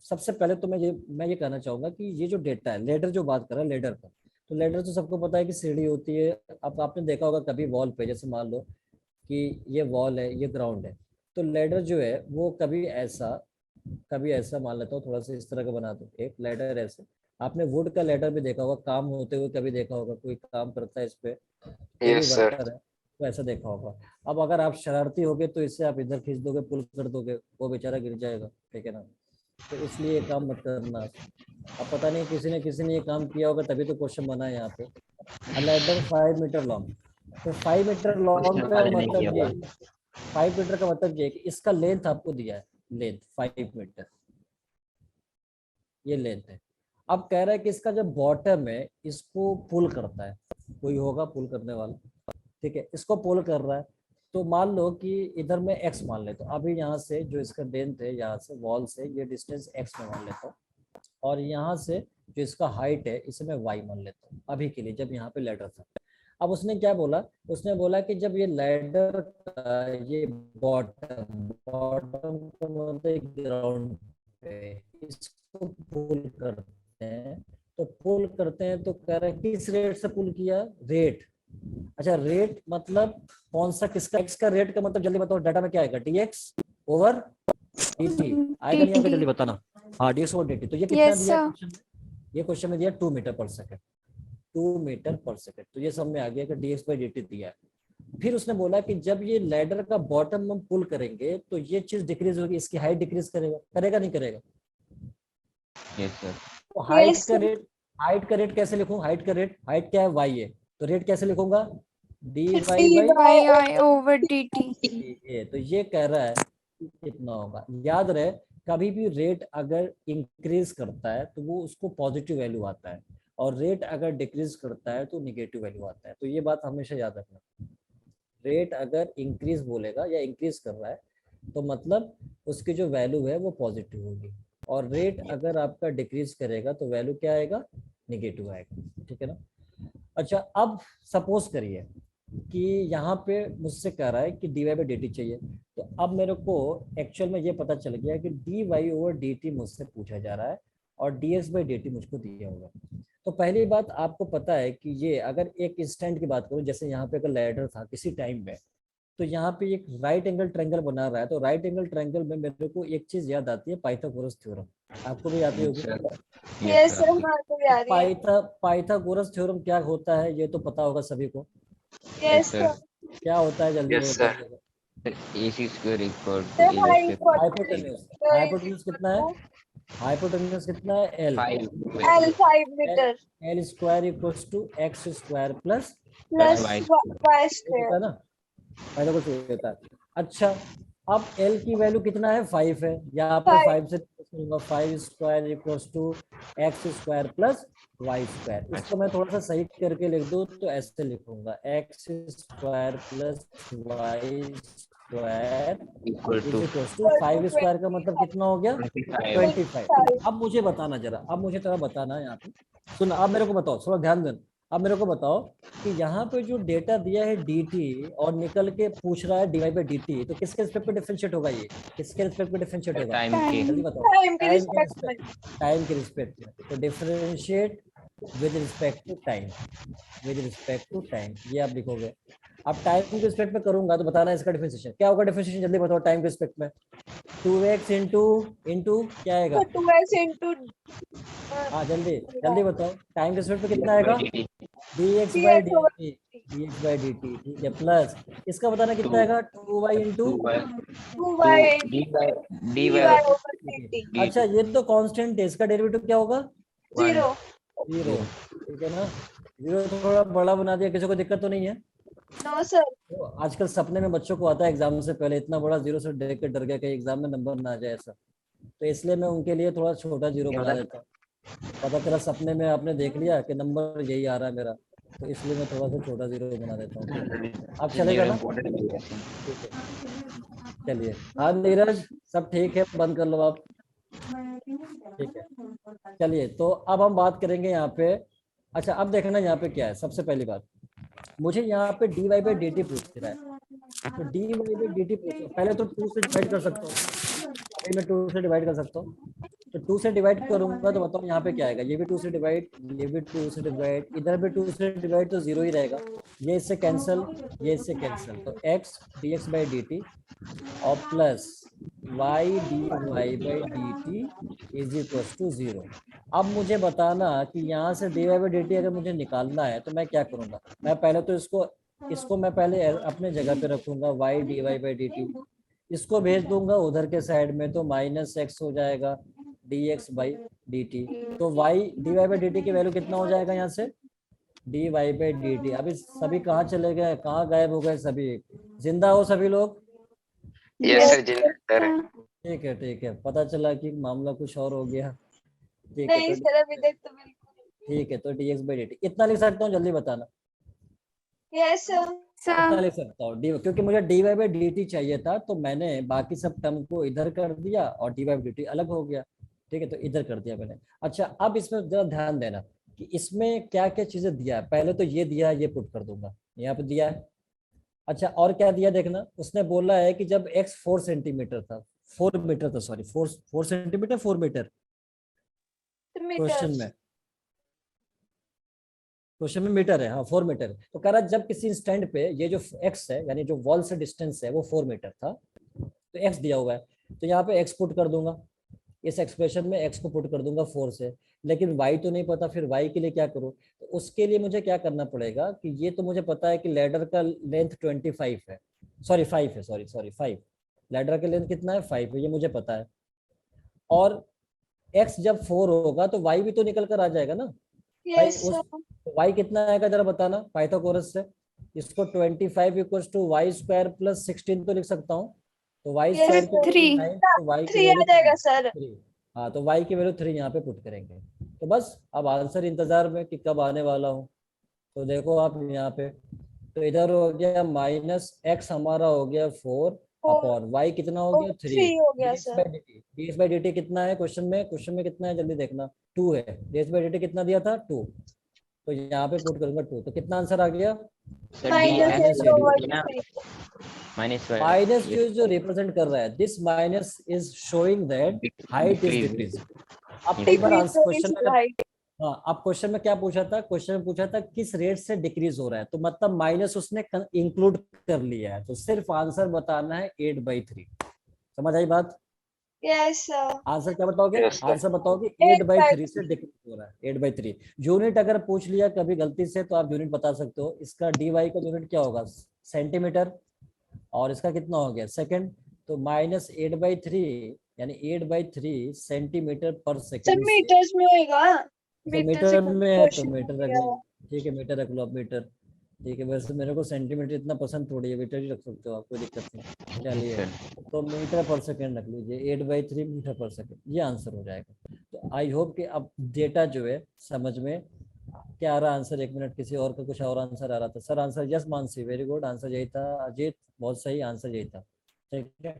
सबसे पहले तो मैं ये कहना चाहूंगा कि ये जो डेटा है, लेडर जो बात कर रहा है लेडर का, तो लैडर तो सबको पता है कि सीढ़ी होती है। अब आपने देखा होगा कभी वॉल पे, जैसे मान लो कि ये वॉल है, ये ग्राउंड है, तो लैडर जो है वो कभी ऐसा मान लेता हूँ, थोड़ा सा इस तरह का बना दो एक लैडर ऐसे। आपने वुड का लैडर भी देखा होगा, काम होते हुए कभी देखा होगा, कोई काम करता है इस पे, कोई भी Yes, sir. वर्कर है तो ऐसा देखा होगा। अब अगर आप शरारती होगे तो इससे आप इधर खींच दोगे, पुल कर दोगे, वो बेचारा गिर जाएगा, ठीक है ना। तो इसलिए ये काम मत करना। अब पता नहीं किसी ने ये काम किया होगा, तभी तो क्वेश्चन बना है यहाँ पे। लैडर 5 मीटर लॉन्ग, तो 5 मीटर लॉन्ग का वाले ने किया मतलब ये, 5 मीटर का मतलब ये है कि इसका लेंथ आपको दिया है, लेंथ 5 मीटर, ये लेंथ है। अब कह रहा है कि इसका जो बॉटम है इसको पुल करता है, कोई होगा पुल करने वाला, ठीक है, इसको पुल कर रहा है। तो मान लो कि इधर मैं x मान लेता हूँ, अभी यहाँ से जो इसका लेंथ है, यहाँ से वॉल से ये डिस्टेंस x में मान लेता हूँ, और यहाँ से जो इसका हाइट है इसे मैं y मान लेता हूँ अभी के लिए, जब यहाँ पे लैडर था। अब उसने क्या बोला, उसने बोला कि जब ये लैडर का ये बॉटम को मतलब ग्राउंड पे इसको पुल करते हैं, तो पुल करते हैं तो कह रहा है किस रेट से पुल किया, रेट। अच्छा रेट मतलब कौन सा, किसका, एक्स का रेट का मतलब जल्दी बताओ, डाटा में क्या आएगा, dx ओवर dt आएगा, नहीं आएगा जल्दी बताना। हाँ dx ओवर dt, तो ये कितना Yes, दिया sir. क्वेश्चन में, ये क्वेश्चन में दिया 2 मीटर पर सेकंड, 2 मीटर पर सेकंड, तो ये सब में आ गया कि dx बाई dt दिया है। फिर उसने बोला कि जब ये लैडर का बॉटम हम पुल करेंगे तो ये चीज डिक्रीज होगी, इसकी हाइट डिक्रीज करेगा, करेगा नहीं करेगा। Yes, sir. तो हाइट Yes, का sir. रेट, हाइट का रेट कैसे लिखूं, हाइट का रेट, हाइट क्या है y है, तो रेट कैसे लिखूंगा, dy by I over dt. ये। तो ये कह रहा है कि कितना होगा। याद रहे कभी भी रेट अगर इंक्रीज करता है तो वो उसको पॉजिटिव वैल्यू आता है, और रेट अगर डिक्रीज करता है तो निगेटिव वैल्यू आता है। तो ये बात हमेशा याद रखना, रेट अगर इंक्रीज बोलेगा या इंक्रीज कर रहा है तो मतलब उसकी जो वैल्यू है वो पॉजिटिव होगी, और रेट अगर आपका डिक्रीज करेगा तो वैल्यू क्या आएगा, निगेटिव आएगा, ठीक है ना। अच्छा अब सपोज करिए कि यहाँ पे मुझसे कह रहा है कि dy बाई dt चाहिए, तो अब मेरे को एक्चुअल में ये पता चल गया कि dy ओवर dt मुझसे पूछा जा रहा है और dx बाई dt मुझको दिया होगा। तो पहली बात आपको पता है कि ये अगर एक इंस्टेंट की बात करूं, जैसे यहाँ पे अगर लैडर था किसी टाइम में, तो यहाँ पे एक राइट एंगल ट्रायंगल बना रहा है, तो राइट एंगल ट्रायंगल में मेरे को एक चीज याद आती है, पाइथागोरस थ्योरम, आपको भी आती होगी। Yes, sir. हमारे को भी आ रही है. पाइथागोरस थ्योरम क्या होता है ये तो पता होगा सभी को, Yes, sir. sir. क्या होता है जल्दी Yes, sir. बताइएगा। AC square equal to Sir, A height square. Hypotenuse, hypotenuse कितना है, हाइपोटेन्यूज कितना है, L, 5 L 5 meter L square equals to x square plus plus y y ये square. होता है ना, फायदा कुछ नहीं होता है। अच्छा अब एल की वैल्यू कितना है, 5 है, यहाँ पे 5 से 5 square equals to x square plus y square. इसको मैं थोड़ा सा सही करके लिख दूं तो ऐसे लिखूंगा, x square plus y square equal to equals to 5 square का मतलब कितना हो गया, 25. 25। अब मुझे बताना जरा, अब मुझे थोड़ा बताना है यहाँ पे, सुन अब मेरे को बताओ, थोड़ा ध्यान देना। अब मेरे को बताओ कि यहाँ पे जो डेटा दिया है dt और निकल के पूछ रहा है dy बाई dt, तो किसके रिस्पेक्ट पे डिफरेंशिएट होगा, ये किसके रिस्पेक्ट पे डिफरेंशिएट होगा, Time के. जल्दी बताओ। Time के टाइम के respect में. रिस्पेक्ट, टाइम के रिस्पेक्ट में, तो differentiate with respect to time, with respect to time, ये आप लिखोगे। अब टाइम के रिस्पेक्ट में करूंगा तो बताना इसका डिफरेंशिएशन क्या होगा, डिफरेंशिएशन जल्दी बताओ टाइम के रिस्पेक्ट में, 2x इंटू क्या आएगा, So 2s into हाँ जल्दी जल्दी बताओ, टाइम के रिस्पेक्ट में कितना आएगा, dx by dx over dt, dx बाई dt, ठीक है, प्लस इसका बताना कितना आएगा, 2y into 2y dy dy over dt. अच्छा ये तो कांस्टेंट है, इसका डेरिवेटिव क्या होगा, 0. 0, ठीक है ना। 0 थोड़ा बड़ा बना दिया, किसी को दिक्कत तो नहीं है। No, sir. तो आजकल सपने में बच्चों को आता है एग्जाम से पहले, इतना बड़ा 0 से देख के डर गया कि एग्जाम में नंबर ना आ जाए ऐसा, तो इसलिए मैं उनके लिए थोड़ा छोटा 0 बना देता हूँ। पता चला सपने में आपने देख लिया कि नंबर यही आ रहा है मेरा, तो इसलिए मैं थोड़ा सा छोटा 0 बना देता हूँ। अब चलेगा ना, ठीक है चलिए। हाँ नीरज सब ठीक है, बंद कर लो आप, ठीक है चलिए। तो अब हम बात करेंगे यहाँ पे, अच्छा अब देखना यहाँ पे क्या है, सबसे पहली बात मुझे यहाँ पे dy बाई dt पूछ रहा है, तो dy बाई dt पूछ रहा है, पहले तो 2 से डिवाइड कर सकता हूँ, मैं 2 से डिवाइड कर सकता हूँ, तो 2 से डिवाइड करूंगा तो बताओ यहाँ पे क्या आएगा, ये भी 2 से डिवाइड, ये भी 2 से डिवाइड, इधर भी 2 से डिवाइड, तो 0 ही रहेगा। ये इससे कैंसिल, ये इससे कैंसिल, तो x dx by dt और plus y dy by dt is equal to 0। अब मुझे बताना कि यहाँ से dy by dt अगर मुझे निकालना है तो मैं क्या करूंगा। मैं पहले तो इसको मैं पहले अपने जगह पे रखूंगा, y dy by dt, इसको भेज दूंगा उधर के साइड में, तो -x हो जाएगा dx by dt। तो y dy by dt की वैल्यू कितना हो जाएगा यहाँ से, dy by dt। अभी सभी कहाँ चले गए, कहाँ गायब हो गए सभी, जिंदा हो सभी लोग? यस सर, जी सर। ठीक है, पता चला कि मामला कुछ और हो गया। ठीक नहीं है, सर, अभी तक तो बिल्कुल। ठीक है, तो dx by dt कितना लिख सकता हूँ, जल्दी बताना। Yes sir. कितना लिख सकता हूँ, क्योंकि मुझे dy by dt चाहिए था, तो मैंने बाकी सब टर्म को इधर कर दिया और dy by dt अलग हो गया। ठीक है, तो इधर कर दिया मैंने। अच्छा, अब इसमें जरा ध्यान देना कि इसमें क्या क्या चीजें दिया है। पहले तो ये दिया है, ये पुट कर दूंगा, यहाँ पे दिया है। अच्छा, और क्या दिया देखना, उसने बोला है कि जब x 4 सेंटीमीटर था, 4 मीटर था, सॉरी 4 सेंटीमीटर 4 मीटर, क्वेश्चन में मीटर है, हाँ 4 मीटर। तो कह रहा जब किसी इंस्टेंट पे ये जो x है, यानी जो वॉल से डिस्टेंस है वो 4 मीटर था, तो x दिया हुआ है, तो यहाँ पे x पुट कर दूंगा, इस एक्सप्रेशन में x को पुट कर दूंगा 4 से। लेकिन y तो नहीं पता, फिर y के लिए क्या करूं, तो उसके लिए मुझे क्या करना पड़ेगा कि ये तो मुझे पता है कि लैडर का लेंथ 25 है, सॉरी 5 है, सॉरी 5, लैडर का लेंथ कितना है 5 है, ये मुझे पता है। और x जब 4 होगा तो y भी तो निकल कर आ जाएगा ना। भाई उस y कितना आएगा जरा बताना पाइथागोरस से। इसको 25 equals to y square plus 16 तो लिख सकता हूँ, तो वाई स्क्वायर की 3 तो y की 3 आ जाएगा सर। 3। हाँ, तो y की वैल्यू 3 यहाँ पे पुट करेंगे। तो बस अब आंसर इंतजार में कि कब आने वाला हूँ। तो देखो आप यहाँ पे, तो इधर हो गया -x हमारा हो गया 4 अपॉन y कितना हो गया 3 हो गया सर। dx by dt कितना है क्वेश्चन में कितना है जल्दी देखना, 2 है। dx by dt कितना दिया था 2, तो यहाँ पे पुट करूंगा 2, तो कितना आंसर आ गया माइनस जो रिप्रेजेंट कर रहा है, this minus is showing that height is decrease. अब कई बार आंसर क्वेश्चन में, हाँ अब क्वेश्चन में क्या पूछा था, क्वेश्चन में पूछा था किस रेट से डिक्रीज हो रहा है, तो मतलब माइनस उसने इंक्लूड कर लिया है, तो सिर्फ आंसर बताना है 8/3। समझ आई बात? Yes sir. आंसर क्या बताओगे? Yes, sir. आंसर बताओगे 8/3 से डिक्रीज हो रहा है, 8/3। यूनिट अगर पूछ लिया कभी गलती से तो आप यूनिट बता सकते हो। इसका dy का यूनिट क्या होगा, सेंटीमीटर, और इसका कितना हो गया सेकंड, तो -8/3 यानी 8/3 सेंटीमीटर पर सर सेकंड। मीटर्स में होएगा, मीटर में है तो मीटर रख लो, ठीक है मीटर रख लो आप मीटर। ठीक है, वैसे मेरे को सेंटीमीटर इतना पसंद थोड़ी है, मीटर ही रख सकते हो आप, कोई दिक्कत नहीं। चलिए, तो मीटर पर सेकंड रख लीजिए, 8/3 मीटर पर सेकंड, ये आंसर हो जाएगा। तो आई होप कि अब डेटा जो है समझ में क्या आ रहा आंसर। 1 मिनट, किसी और का कुछ और आंसर आ रहा था sir. Answer yes Mansi, very good, answer यही था। अजीत बहुत सही, आंसर यही था। ठीक है,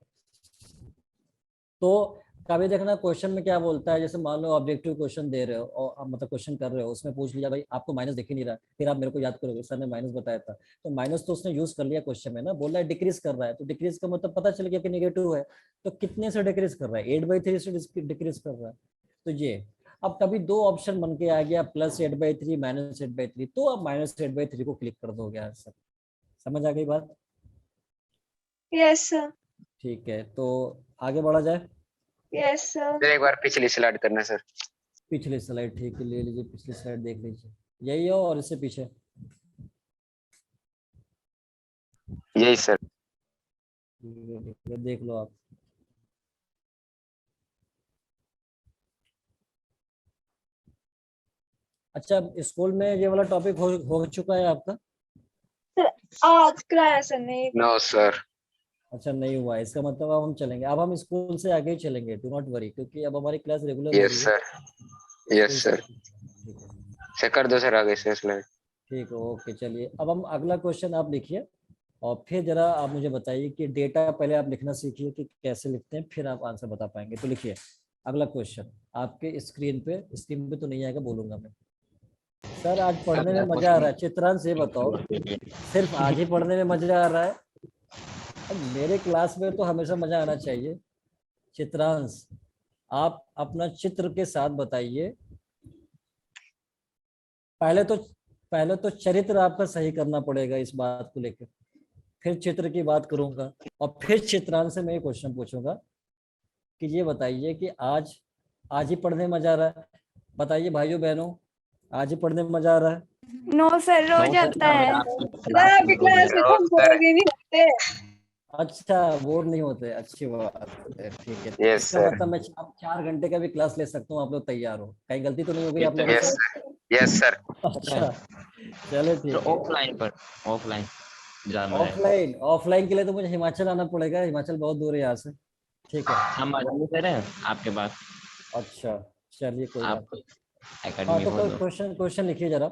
तो कभी देखना क्वेश्चन में क्या बोलता है, जैसे मान लो ऑब्जेक्टिव क्वेश्चन दे रहे हो और मतलब क्वेश्चन कर रहे हो, उसमें पूछ लिया भाई आपको माइनस दिख ही नहीं रहा, फिर आप मेरे को याद करोगे सर ने माइनस बताया था, तो माइनस तो उसने यूज कर लिया क्वेश्चन में ना, बोल रहा है डिक्रीज कर रहा है, तो डिक्रीज का मतलब पता चल गया कि नेगेटिव है, तो कितने से डिक्रीज कर रहा है, 8/3 से डिक्रीज कर रहा है। तो ये अब कभी 2 ऑप्शन बन के आ गया, +8/3 -8/3, तो आप -8/3 को क्लिक कर दोगे आंसर। समझ आ गई बात? Yes sir. ठीक है, तो आगे बढ़ा जाए। Yes sir. सर एक बार पिछली स्लाइड करना सर। पिछली स्लाइड, ठीक है ले लीजिए, पिछली स्लाइड देख लीजिए, यही हो और इससे पीछे यही सर। देख लो आप। अच्छा, स्कूल में ये वाला टॉपिक हो चुका है आपका? आज कराया सर ने। No sir. अच्छा, नहीं हुआ, इसका मतलब अब हम चलेंगे, अब हम स्कूल से आगे ही चलेंगे, डू नॉट वरी, क्योंकि अब हमारी क्लास रेगुलर हो यस रही है। Sir, yes sir. ठीक है, सर कर दो सर आगे से स्लाइड। ठीक है, ओके। चलिए, अब हम अगला क्वेश्चन आप लिखिए और फिर जरा आप मुझे बताइए कि डेटा पहले आप लिखना सीखिए कि कैसे लिखते हैं, फिर आप आंसर बता पाएंगे। तो लिखिए अगला क्वेश्चन आपके स्क्रीन पे तो नहीं आएगा, बोलूंगा मैं। सर आज पढ़ने में मजा आ रहा है, चित्रांश ये बताओ सिर्फ आज ही पढ़ने में मजा आ रहा है? अब मेरे क्लास में तो हमेशा मजा आना चाहिए। चित्रांश आप अपना चित्र के साथ बताइए। पहले तो चरित्र आपका सही करना पड़ेगा इस बात को लेकर, फिर चित्र की बात करूंगा और फिर चित्रांश से मैं ये क्वेश्चन पूछूंगा कि ये बताइए कि आज ही पढ़ने में मजा आ रहा है? बताइए भाइयों बहनों, आज ही पढ़ने में मजा आ रहा है? नो सर, रोज No, आता sir, है। आपकी सर आपकी क्लास में तो सर। बोर भी नहीं होते। अच्छा, बोर नहीं होते, अच्छी बात है, ठीक है। Yes, इसका sir. मतलब मैं 4 घंटे का भी क्लास ले सकता हूँ, आप लोग तैयार हो? कहीं गलती तो नहीं हो गई आप लोगों Yes, से? sir. Yes, sir. अच्छा, चलो तो ठीक है। ऑफलाइन पर, ऑफलाइन ज्यादा मजा आएगा। ऑफलाइन के लिए तो मुझे हिमाचल आना पड़ेगा, हिमाचल बहुत दूर है यहाँ से। ठीक है, हम आ जाएंगे सर आपके पास, अच्छा, चलिए कोई बात। आप हाँ एकेडमी तो खोल दो। क्वेश्चन क्वेश्चन लिखिए जरा।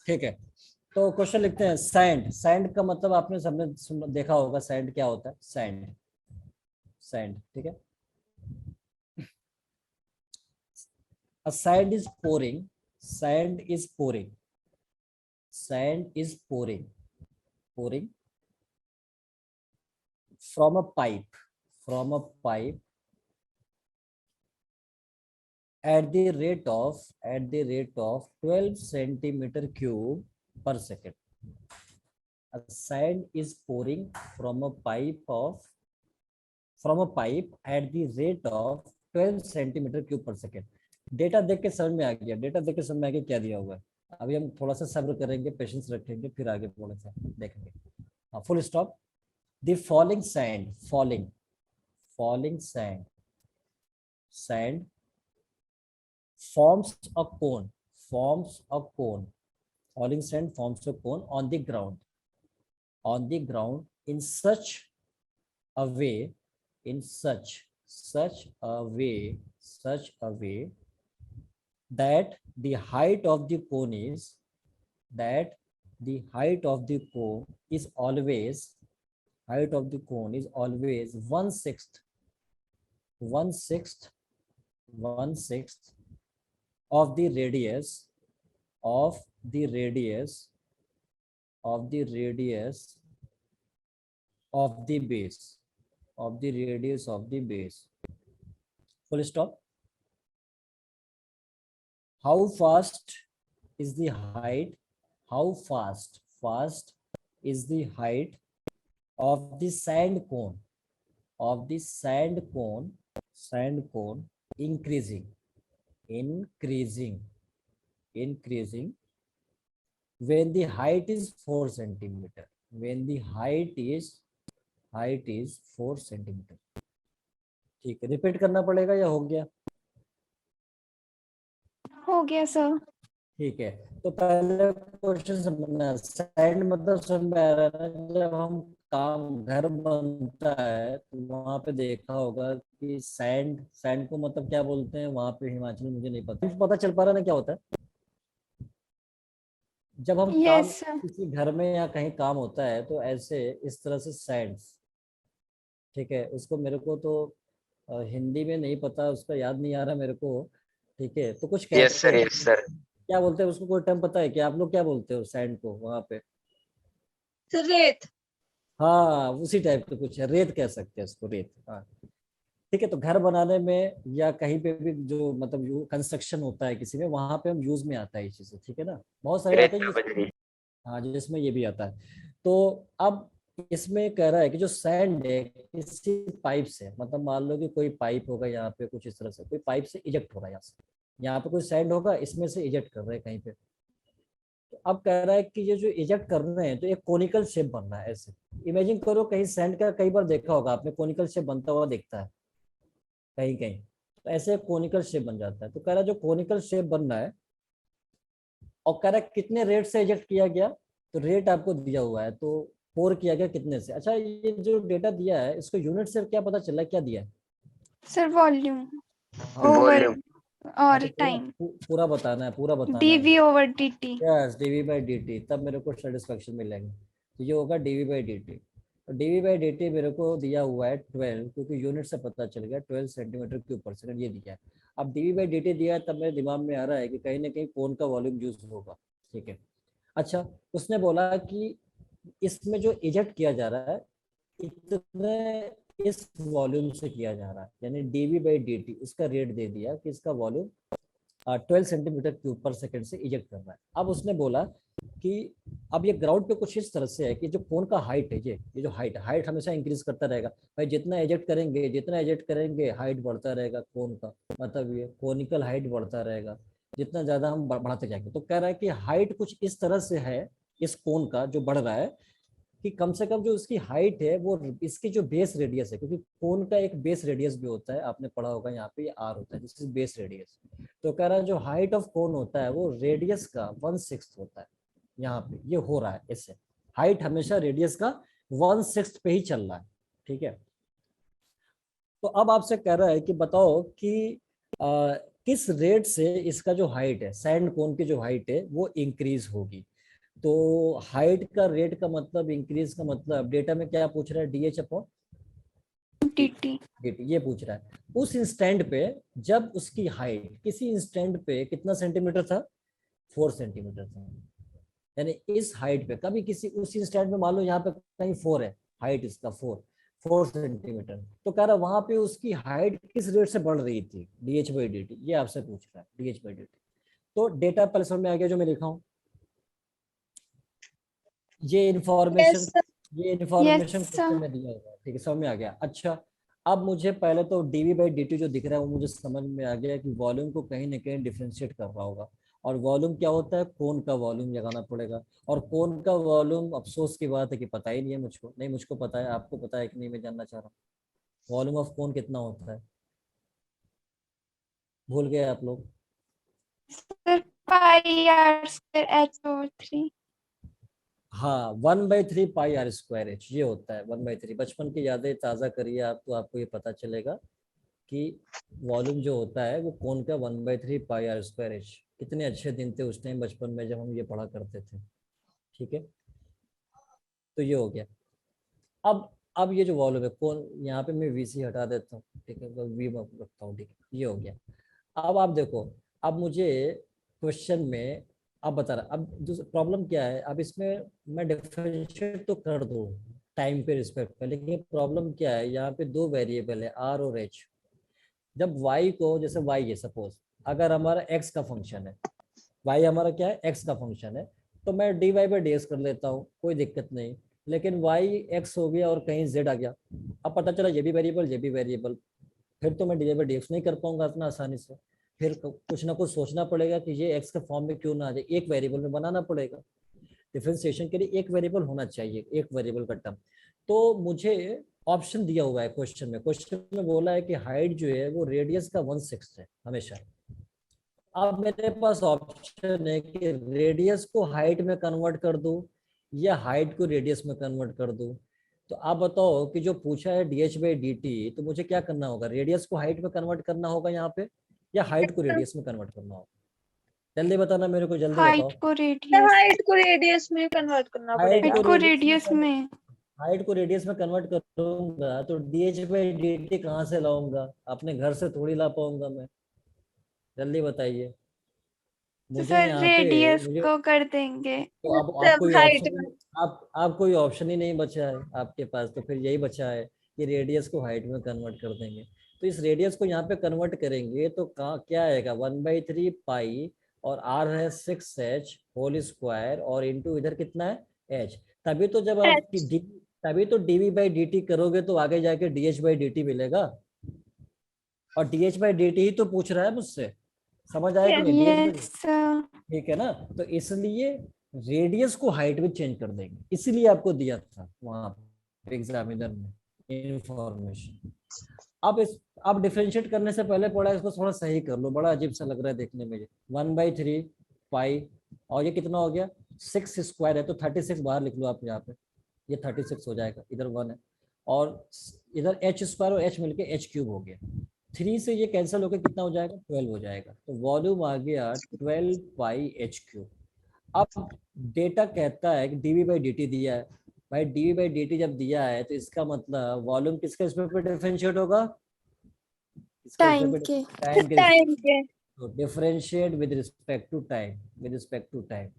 ठीक है, तो क्वेश्चन लिखते हैं। सैंड, सैंड का मतलब आपने सबने देखा होगा, सैंड क्या होता है? सैंड, सैंड, ठीक है। A sand is pouring, sand is pouring, sand is pouring, pouring from a pipe, from a pipe at the rate of 12 centimeter cube per second. A sand is pouring from a pipe at the rate of 12 centimetre cube पर second. Data देख के समझ में आ गया, data देख के समझ में आ गया क्या दिया हुआ है। अभी हम थोड़ा सा सब्र करेंगे, पेशेंस रखेंगे, फिर आगे थोड़ा सा देखेंगे। हाँ, full stop. The falling sand, falling sand forms a cone, falling sand forms a cone on the ground, in such a way, in such a way that the height of the cone is, that the height of the cone is always, height of the cone is always one sixth of the radius of the radius of the radius of the base, of the radius of the base. Full stop. How fast is the height? How fast is the height of the sand cone, of the sand cone increasing, when the height is 4 centimeter, when the height is 4 centimetre. ठीक है, repeat करना पड़ेगा या हो गया? हो गया sir. ठीक है, तो पहले क्वेश्चन समझना। सैंड मतलब समझ में आ रहा है ना, जब हम घर बनता है तो वहां पे देखा होगा कि सैंड को मतलब क्या बोलते हैं वहां पे हिमाचल में, मुझे नहीं पता चल पा रहा ना क्या होता है? जब हम काम यस सर। किसी घर में या कहीं काम होता है तो ऐसे इस तरह से सैंड, ठीक है, उसको मेरे को तो हिंदी में नहीं पता, उसका याद नहीं आ रहा मेरे को। ठीक है, तो कुछ Yes, कहते sir. हैं, Yes, sir. क्या बोलते हैं उसको? कोई टर्म पता है कि आप लोग क्या बोलते हो सैंड को वहां पे? सर रेत। हाँ, उसी टाइप का कुछ है, रेत कह सकते हैं उसको, रेत। हाँ, ठीक है, तो घर बनाने में या कहीं पे भी जो मतलब कंस्ट्रक्शन होता है किसी में, वहां पे हम यूज में आता है ये चीजें, ठीक है ना, बहुत सारे रेत आते हैं में बजरी। हाँ, जिसमें ये भी आता है। तो अब इसमें कह रहा है कि जो सैंड है किसी पाइप से, मतलब मान लो कि कोई पाइप होगा यहाँ पे, कुछ इस तरह से कोई पाइप से इजेक्ट हो रहा है यहाँ से, यहाँ पे कोई सैंड होगा, इसमें से इजेक्ट कर रहे हैं कहीं पे। तो अब कह रहा है कि ये जो इजेक्ट कर रहे हैं तो एक कोनिकल शेप बन रहा है ऐसे। इमेजिन करो, कहीं सैंड का कई बार देखा होगा आपने, कोनिकल शेप बनता हुआ दिखता है कहीं कहीं, तो ऐसे कोनिकल शेप बन जाता है। तो कह रहा है जो कोनिकल शेप बन रहा है, और कह रहा है कितने रेट से इजेक्ट किया गया, तो रेट आपको दिया हुआ है, तो पोर किया गया कितने से। अच्छा, ये जो डेटा दिया है इसको यूनिट से क्या पता चला, क्या दिया है? Sir volume over volume. और अच्छा, टाइम, पूरा बताना है, पूरा बताना है। Dv over dt. Yes, dv by d t, तब मेरे को सेटिस्फेक्शन मिलेगा। तो ये होगा डीवी बाई डी टी। तो डीवी बाई डी टी मेरे को दिया हुआ है 12, क्योंकि यूनिट से पता चल गया 12 सेंटीमीटर क्यूब पर सेकंड, ये दिया है। अब डीवी बाई डी टी दिया है, तब मेरे दिमाग में आ रहा है कि कहीं ना कहीं कोन का वॉल्यूम यूज होगा। ठीक है, अच्छा, उसने बोला कि इसमें जो इजेक्ट किया जा रहा है, इतने इस वॉल्यूम से किया जा रहा है, यानी dv बाई dt इसका रेट दे दिया कि इसका वॉल्यूम 12 सेंटीमीटर क्यूब पर सेकंड से इजेक्ट कर रहा है। अब उसने बोला कि अब ये ग्राउंड पे कुछ इस तरह से है कि जो कोन का हाइट है, ये जो हाइट हमेशा इंक्रीज करता रहेगा भाई, जितना एजेक्ट करेंगे हाइट बढ़ता रहेगा कोन का, मतलब ये कोनिकल हाइट बढ़ता रहेगा जितना ज्यादा हम बढ़ाते जाएंगे। तो कह रहा है कि हाइट कुछ इस तरह से है इस कोन का जो बढ़ रहा है कि कम से कम जो उसकी हाइट है वो इसकी जो बेस रेडियस है, क्योंकि कोन का एक बेस रेडियस भी होता है, आपने पढ़ा होगा यहाँ पे आर होता है, दिस इज बेस रेडियस। तो कह रहा है जो हाइट ऑफ कोन होता है वो रेडियस का 1/6 होता है। यहाँ पे ये हो रहा है, इससे हाइट हमेशा रेडियस का 1/6 पे ही चल रहा है, ठीक है। तो अब आपसे कह रहा है कि बताओ कि किस रेट से इसका जो हाइट है, सैंड कोन की जो हाइट है वो इंक्रीज होगी। तो हाइट का रेट का मतलब, इंक्रीज का मतलब डेटा में क्या पूछ रहा है, DH अपॉन dt। dt ये पूछ रहा है। उस इंस्टेंट पे जब उसकी हाइट किसी इंस्टेंट पे कितना सेंटीमीटर था, 4 सेंटीमीटर था, यानी इस हाइट पे कभी किसी उस इंस्टेंट में मान लो यहाँ पे कहीं 4 है, हाइट इसका 4 सेंटीमीटर, तो कह रहा वहां पे उसकी हाइट किस रेट से बढ़ रही थी, DH बाई dt ये आपसे पूछ रहा है, DH बाई dt। तो डेटा पहले समझ में आ गया जो मैं लिखा हूँ, ये information Yes, sir. Yes, sir. Question में दिया हुआ है, ठीक है, समझ में आ गया। अच्छा अब मुझे पहले तो dv बाई dt जो दिख रहा है वो मुझे समझ में आ गया कि वॉल्यूम को कहीं ना कहीं डिफरेंशिएट कर रहा होगा, और वॉल्यूम क्या होता है, कोन का वॉल्यूम लगाना पड़ेगा। और कोन का वॉल्यूम, अफसोस की बात है कि पता ही नहीं है मुझको, नहीं मुझको पता है, आपको पता है कि नहीं मैं जानना चाह रहा हूँ, वॉल्यूम ऑफ कोन कितना होता है, भूल गए आप लोग? Sir, pi r square h over 3। हाँ 1/3 पाई आर स्क्वायर एच ये होता है, 1/3। बचपन की यादें ताज़ा करिए आप, तो आपको ये पता चलेगा कि वॉल्यूम जो होता है वो कोन का 1/3 पाई आर स्क्वायर एच। कितने अच्छे दिन थे उस टाइम बचपन में जब हम ये पढ़ा करते थे, ठीक है। तो ये हो गया। अब ये जो वॉल्यूम है कोन, यहाँ पे मैं VC हटा देता हूँ, ठीक है, वी रखता हूँ, ठीक है, ये हो गया। अब आप देखो, अब मुझे क्वेश्चन में अब बता रहा, अब दूसरा प्रॉब्लम क्या है, अब इसमें मैं डिफरेंशिएट तो कर दूँ टाइम पे रिस्पेक्ट पे, लेकिन प्रॉब्लम क्या है, यहाँ पे दो वेरिएबल है R और H। जब y को, जैसे y है सपोज, अगर हमारा x का फंक्शन है, y हमारा क्या है, x का फंक्शन है, तो मैं dy बाई dx कर लेता हूँ, कोई दिक्कत नहीं। लेकिन y x हो गया और कहीं z आ गया, अब पता चला ये भी वेरिएबल, फिर तो मैं dy बाई dx नहीं कर पाऊंगा इतना आसानी से, फिर कुछ ना कुछ सोचना पड़ेगा कि ये x के फॉर्म में क्यों ना आ जाए, एक वेरिएबल में बनाना पड़ेगा। डिफरेंशिएशन के लिए एक वेरिएबल होना चाहिए, एक वेरिएबल का टर्म। तो मुझे ऑप्शन दिया हुआ है क्वेश्चन में बोला है कि हाइट जो है वो रेडियस का 1/6 है हमेशा। अब मेरे पास ऑप्शन है कि रेडियस को हाइट में कन्वर्ट कर दूं या हाइट को रेडियस में कन्वर्ट कर दूं। तो आप बताओ कि जो पूछा है DH बाई dt, तो मुझे क्या करना होगा, रेडियस को हाइट में कन्वर्ट करना होगा यहाँ पे, या हाइट को रेडियस में कन्वर्ट करना होगा? जल्दी बताना मेरे को, जल्दी बताओ। हाइट को The रेडियस, height को radius में convert करना हाइट पड़ेगा. हाइट को रेडियस में। हाइट को रेडियस में कन्वर्ट करूंगा तो DH बाई dt कहाँ से लाऊंगा, अपने घर से थोड़ी ला पाऊंगा मैं, जल्दी बताइए तो मुझे सर यहाँ पे। रेडियस मुझे को कर देंगे। तो आप तब कोई height ऑप्शन, में. आप कोई ऑप्शन ही नहीं बचा है आपके पास, तो फिर यही बचा है कि रेडियस को हाइट में कन्वर्ट कर देंगे। तो इस रेडियस को यहाँ पे कन्वर्ट करेंगे तो क्या आएगा, 1/3 पाई और r है 6h होल स्क्वायर और इंटू इधर कितना है h। तभी तो जब आप तभी तो dv बाई dt करोगे तो आगे जाके dh बाई dt मिलेगा, और dh बाई dt ही तो पूछ रहा है मुझसे, समझ आया कि नहीं, dh बाई यस सर। ठीक है ना। तो इसलिए रेडियस को हाइट में चेंज कर देंगे, इसलिए आपको दिया था वहां एग्जामिनर में इंफॉर्मेशन। अब डिफरेंशिएट करने से पहले पढ़ा इसको थोड़ा सही कर लो, बड़ा अजीब सा लग रहा है देखने में। ये 1/3 पाई और ये कितना हो गया 6 स्क्वायर है, तो 36 बाहर लिख लो आप यहाँ पे, ये 36 हो जाएगा, इधर 1 है और इधर h स्क्वायर और h मिलके h क्यूब हो गया। 3 से ये कैंसिल होकर कितना हो जाएगा, 12 हो जाएगा। तो वॉल्यूम आ गया 12 पाई h क्यूब। अब डेटा कहता है कि dv बाई dt दिया है, भाई dv बाई dt जब दिया है तो इसका मतलब वॉल्यूम किसके रिस्पेक्ट पे डिफरेंशिएट होगा, टाइम के। टाइम के। Time के. तो differentiate with respect to time, with respect to time.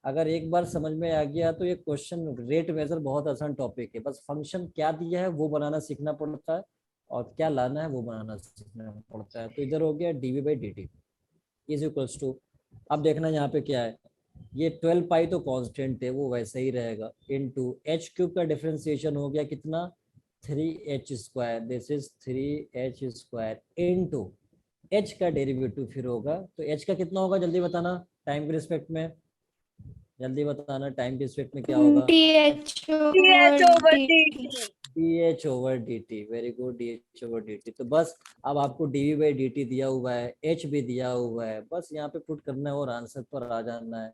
अगर एक बार समझ में आ गया तो ये क्वेश्चन रेट मेजर बहुत आसान टॉपिक है, बस फंक्शन क्या दिया है वो बनाना सीखना पड़ता है और क्या लाना है वो बनाना सीखना पड़ता है। तो इधर हो गया dv by dt is equals to, अब देखना यहाँ पे क्या है, ये 12 पाई तो कांस्टेंट है वो वैसे ही रहेगा, इनटू h क्यूब का डिफरेंशिएशन हो गया कितना 3h square, this is 3h square into h का डेरिवेटिव फिर होगा, तो h का कितना होगा जल्दी बताना टाइम के रिस्पेक्ट में, जल्दी बताना टाइम के रिस्पेक्ट में क्या होगा, TH TH over over DT. DT. dh over dt, very good, dh over dt। तो बस अब आपको dv बाई dt दिया हुआ है, h भी दिया हुआ है, बस यहाँ पे पुट करना है और आंसर पर आ जाना है।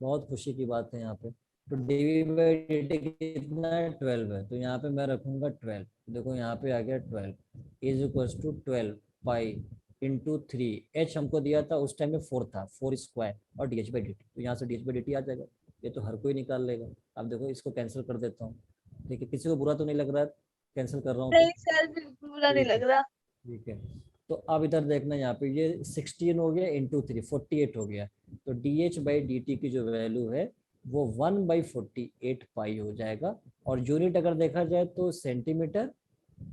बहुत खुशी की बात है यहाँ पे। तो dv बाई dt कितना है 12 है, तो यहाँ पे मैं रखूंगा 12, देखो यहाँ पे आ गया 12 is equals to 12 pi into 3, h हमको दिया था उस टाइम में 4 था, 4 स्क्वायर और dh बाई dt, तो यहाँ से dh बाई dt आ जाएगा, ये तो हर कोई निकाल लेगा। अब देखो इसको कैंसिल कर देता हूँ, ठीक है, किसी को बुरा तो नहीं लग रहा है कैंसिल कर रहा हूँ नहीं तो? सर बिल्कुल बुरा नहीं ठीक है। लग रहा। ठीक है, तो अब इधर देखना यहाँ पे ये 16 हो गया इंटू 3 48 हो गया, तो dh बाई dt की जो वैल्यू है वो 1/48 पाई हो जाएगा, और यूनिट अगर देखा जाए तो सेंटीमीटर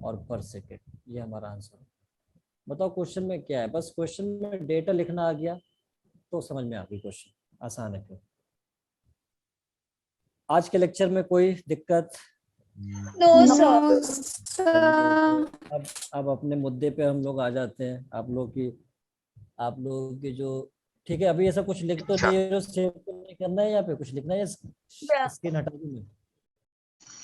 और पर सेकेंड, ये हमारा आंसर है। बताओ क्वेश्चन में क्या है, बस क्वेश्चन में डेटा लिखना आ गया तो समझ में आ गई, क्वेश्चन आसान है। फिर आज के लेक्चर में कोई दिक्कत? No sir. No, sir. अब अपने मुद्दे पे हम लोग आ जाते हैं, आप लोग की जो, ठीक है, अभी ऐसा कुछ लिख तो अच्छा। दिए, सेव तो नहीं करना है, यहाँ पे कुछ लिखना है, Yeah. स्क्रीन हटा दूं मैं?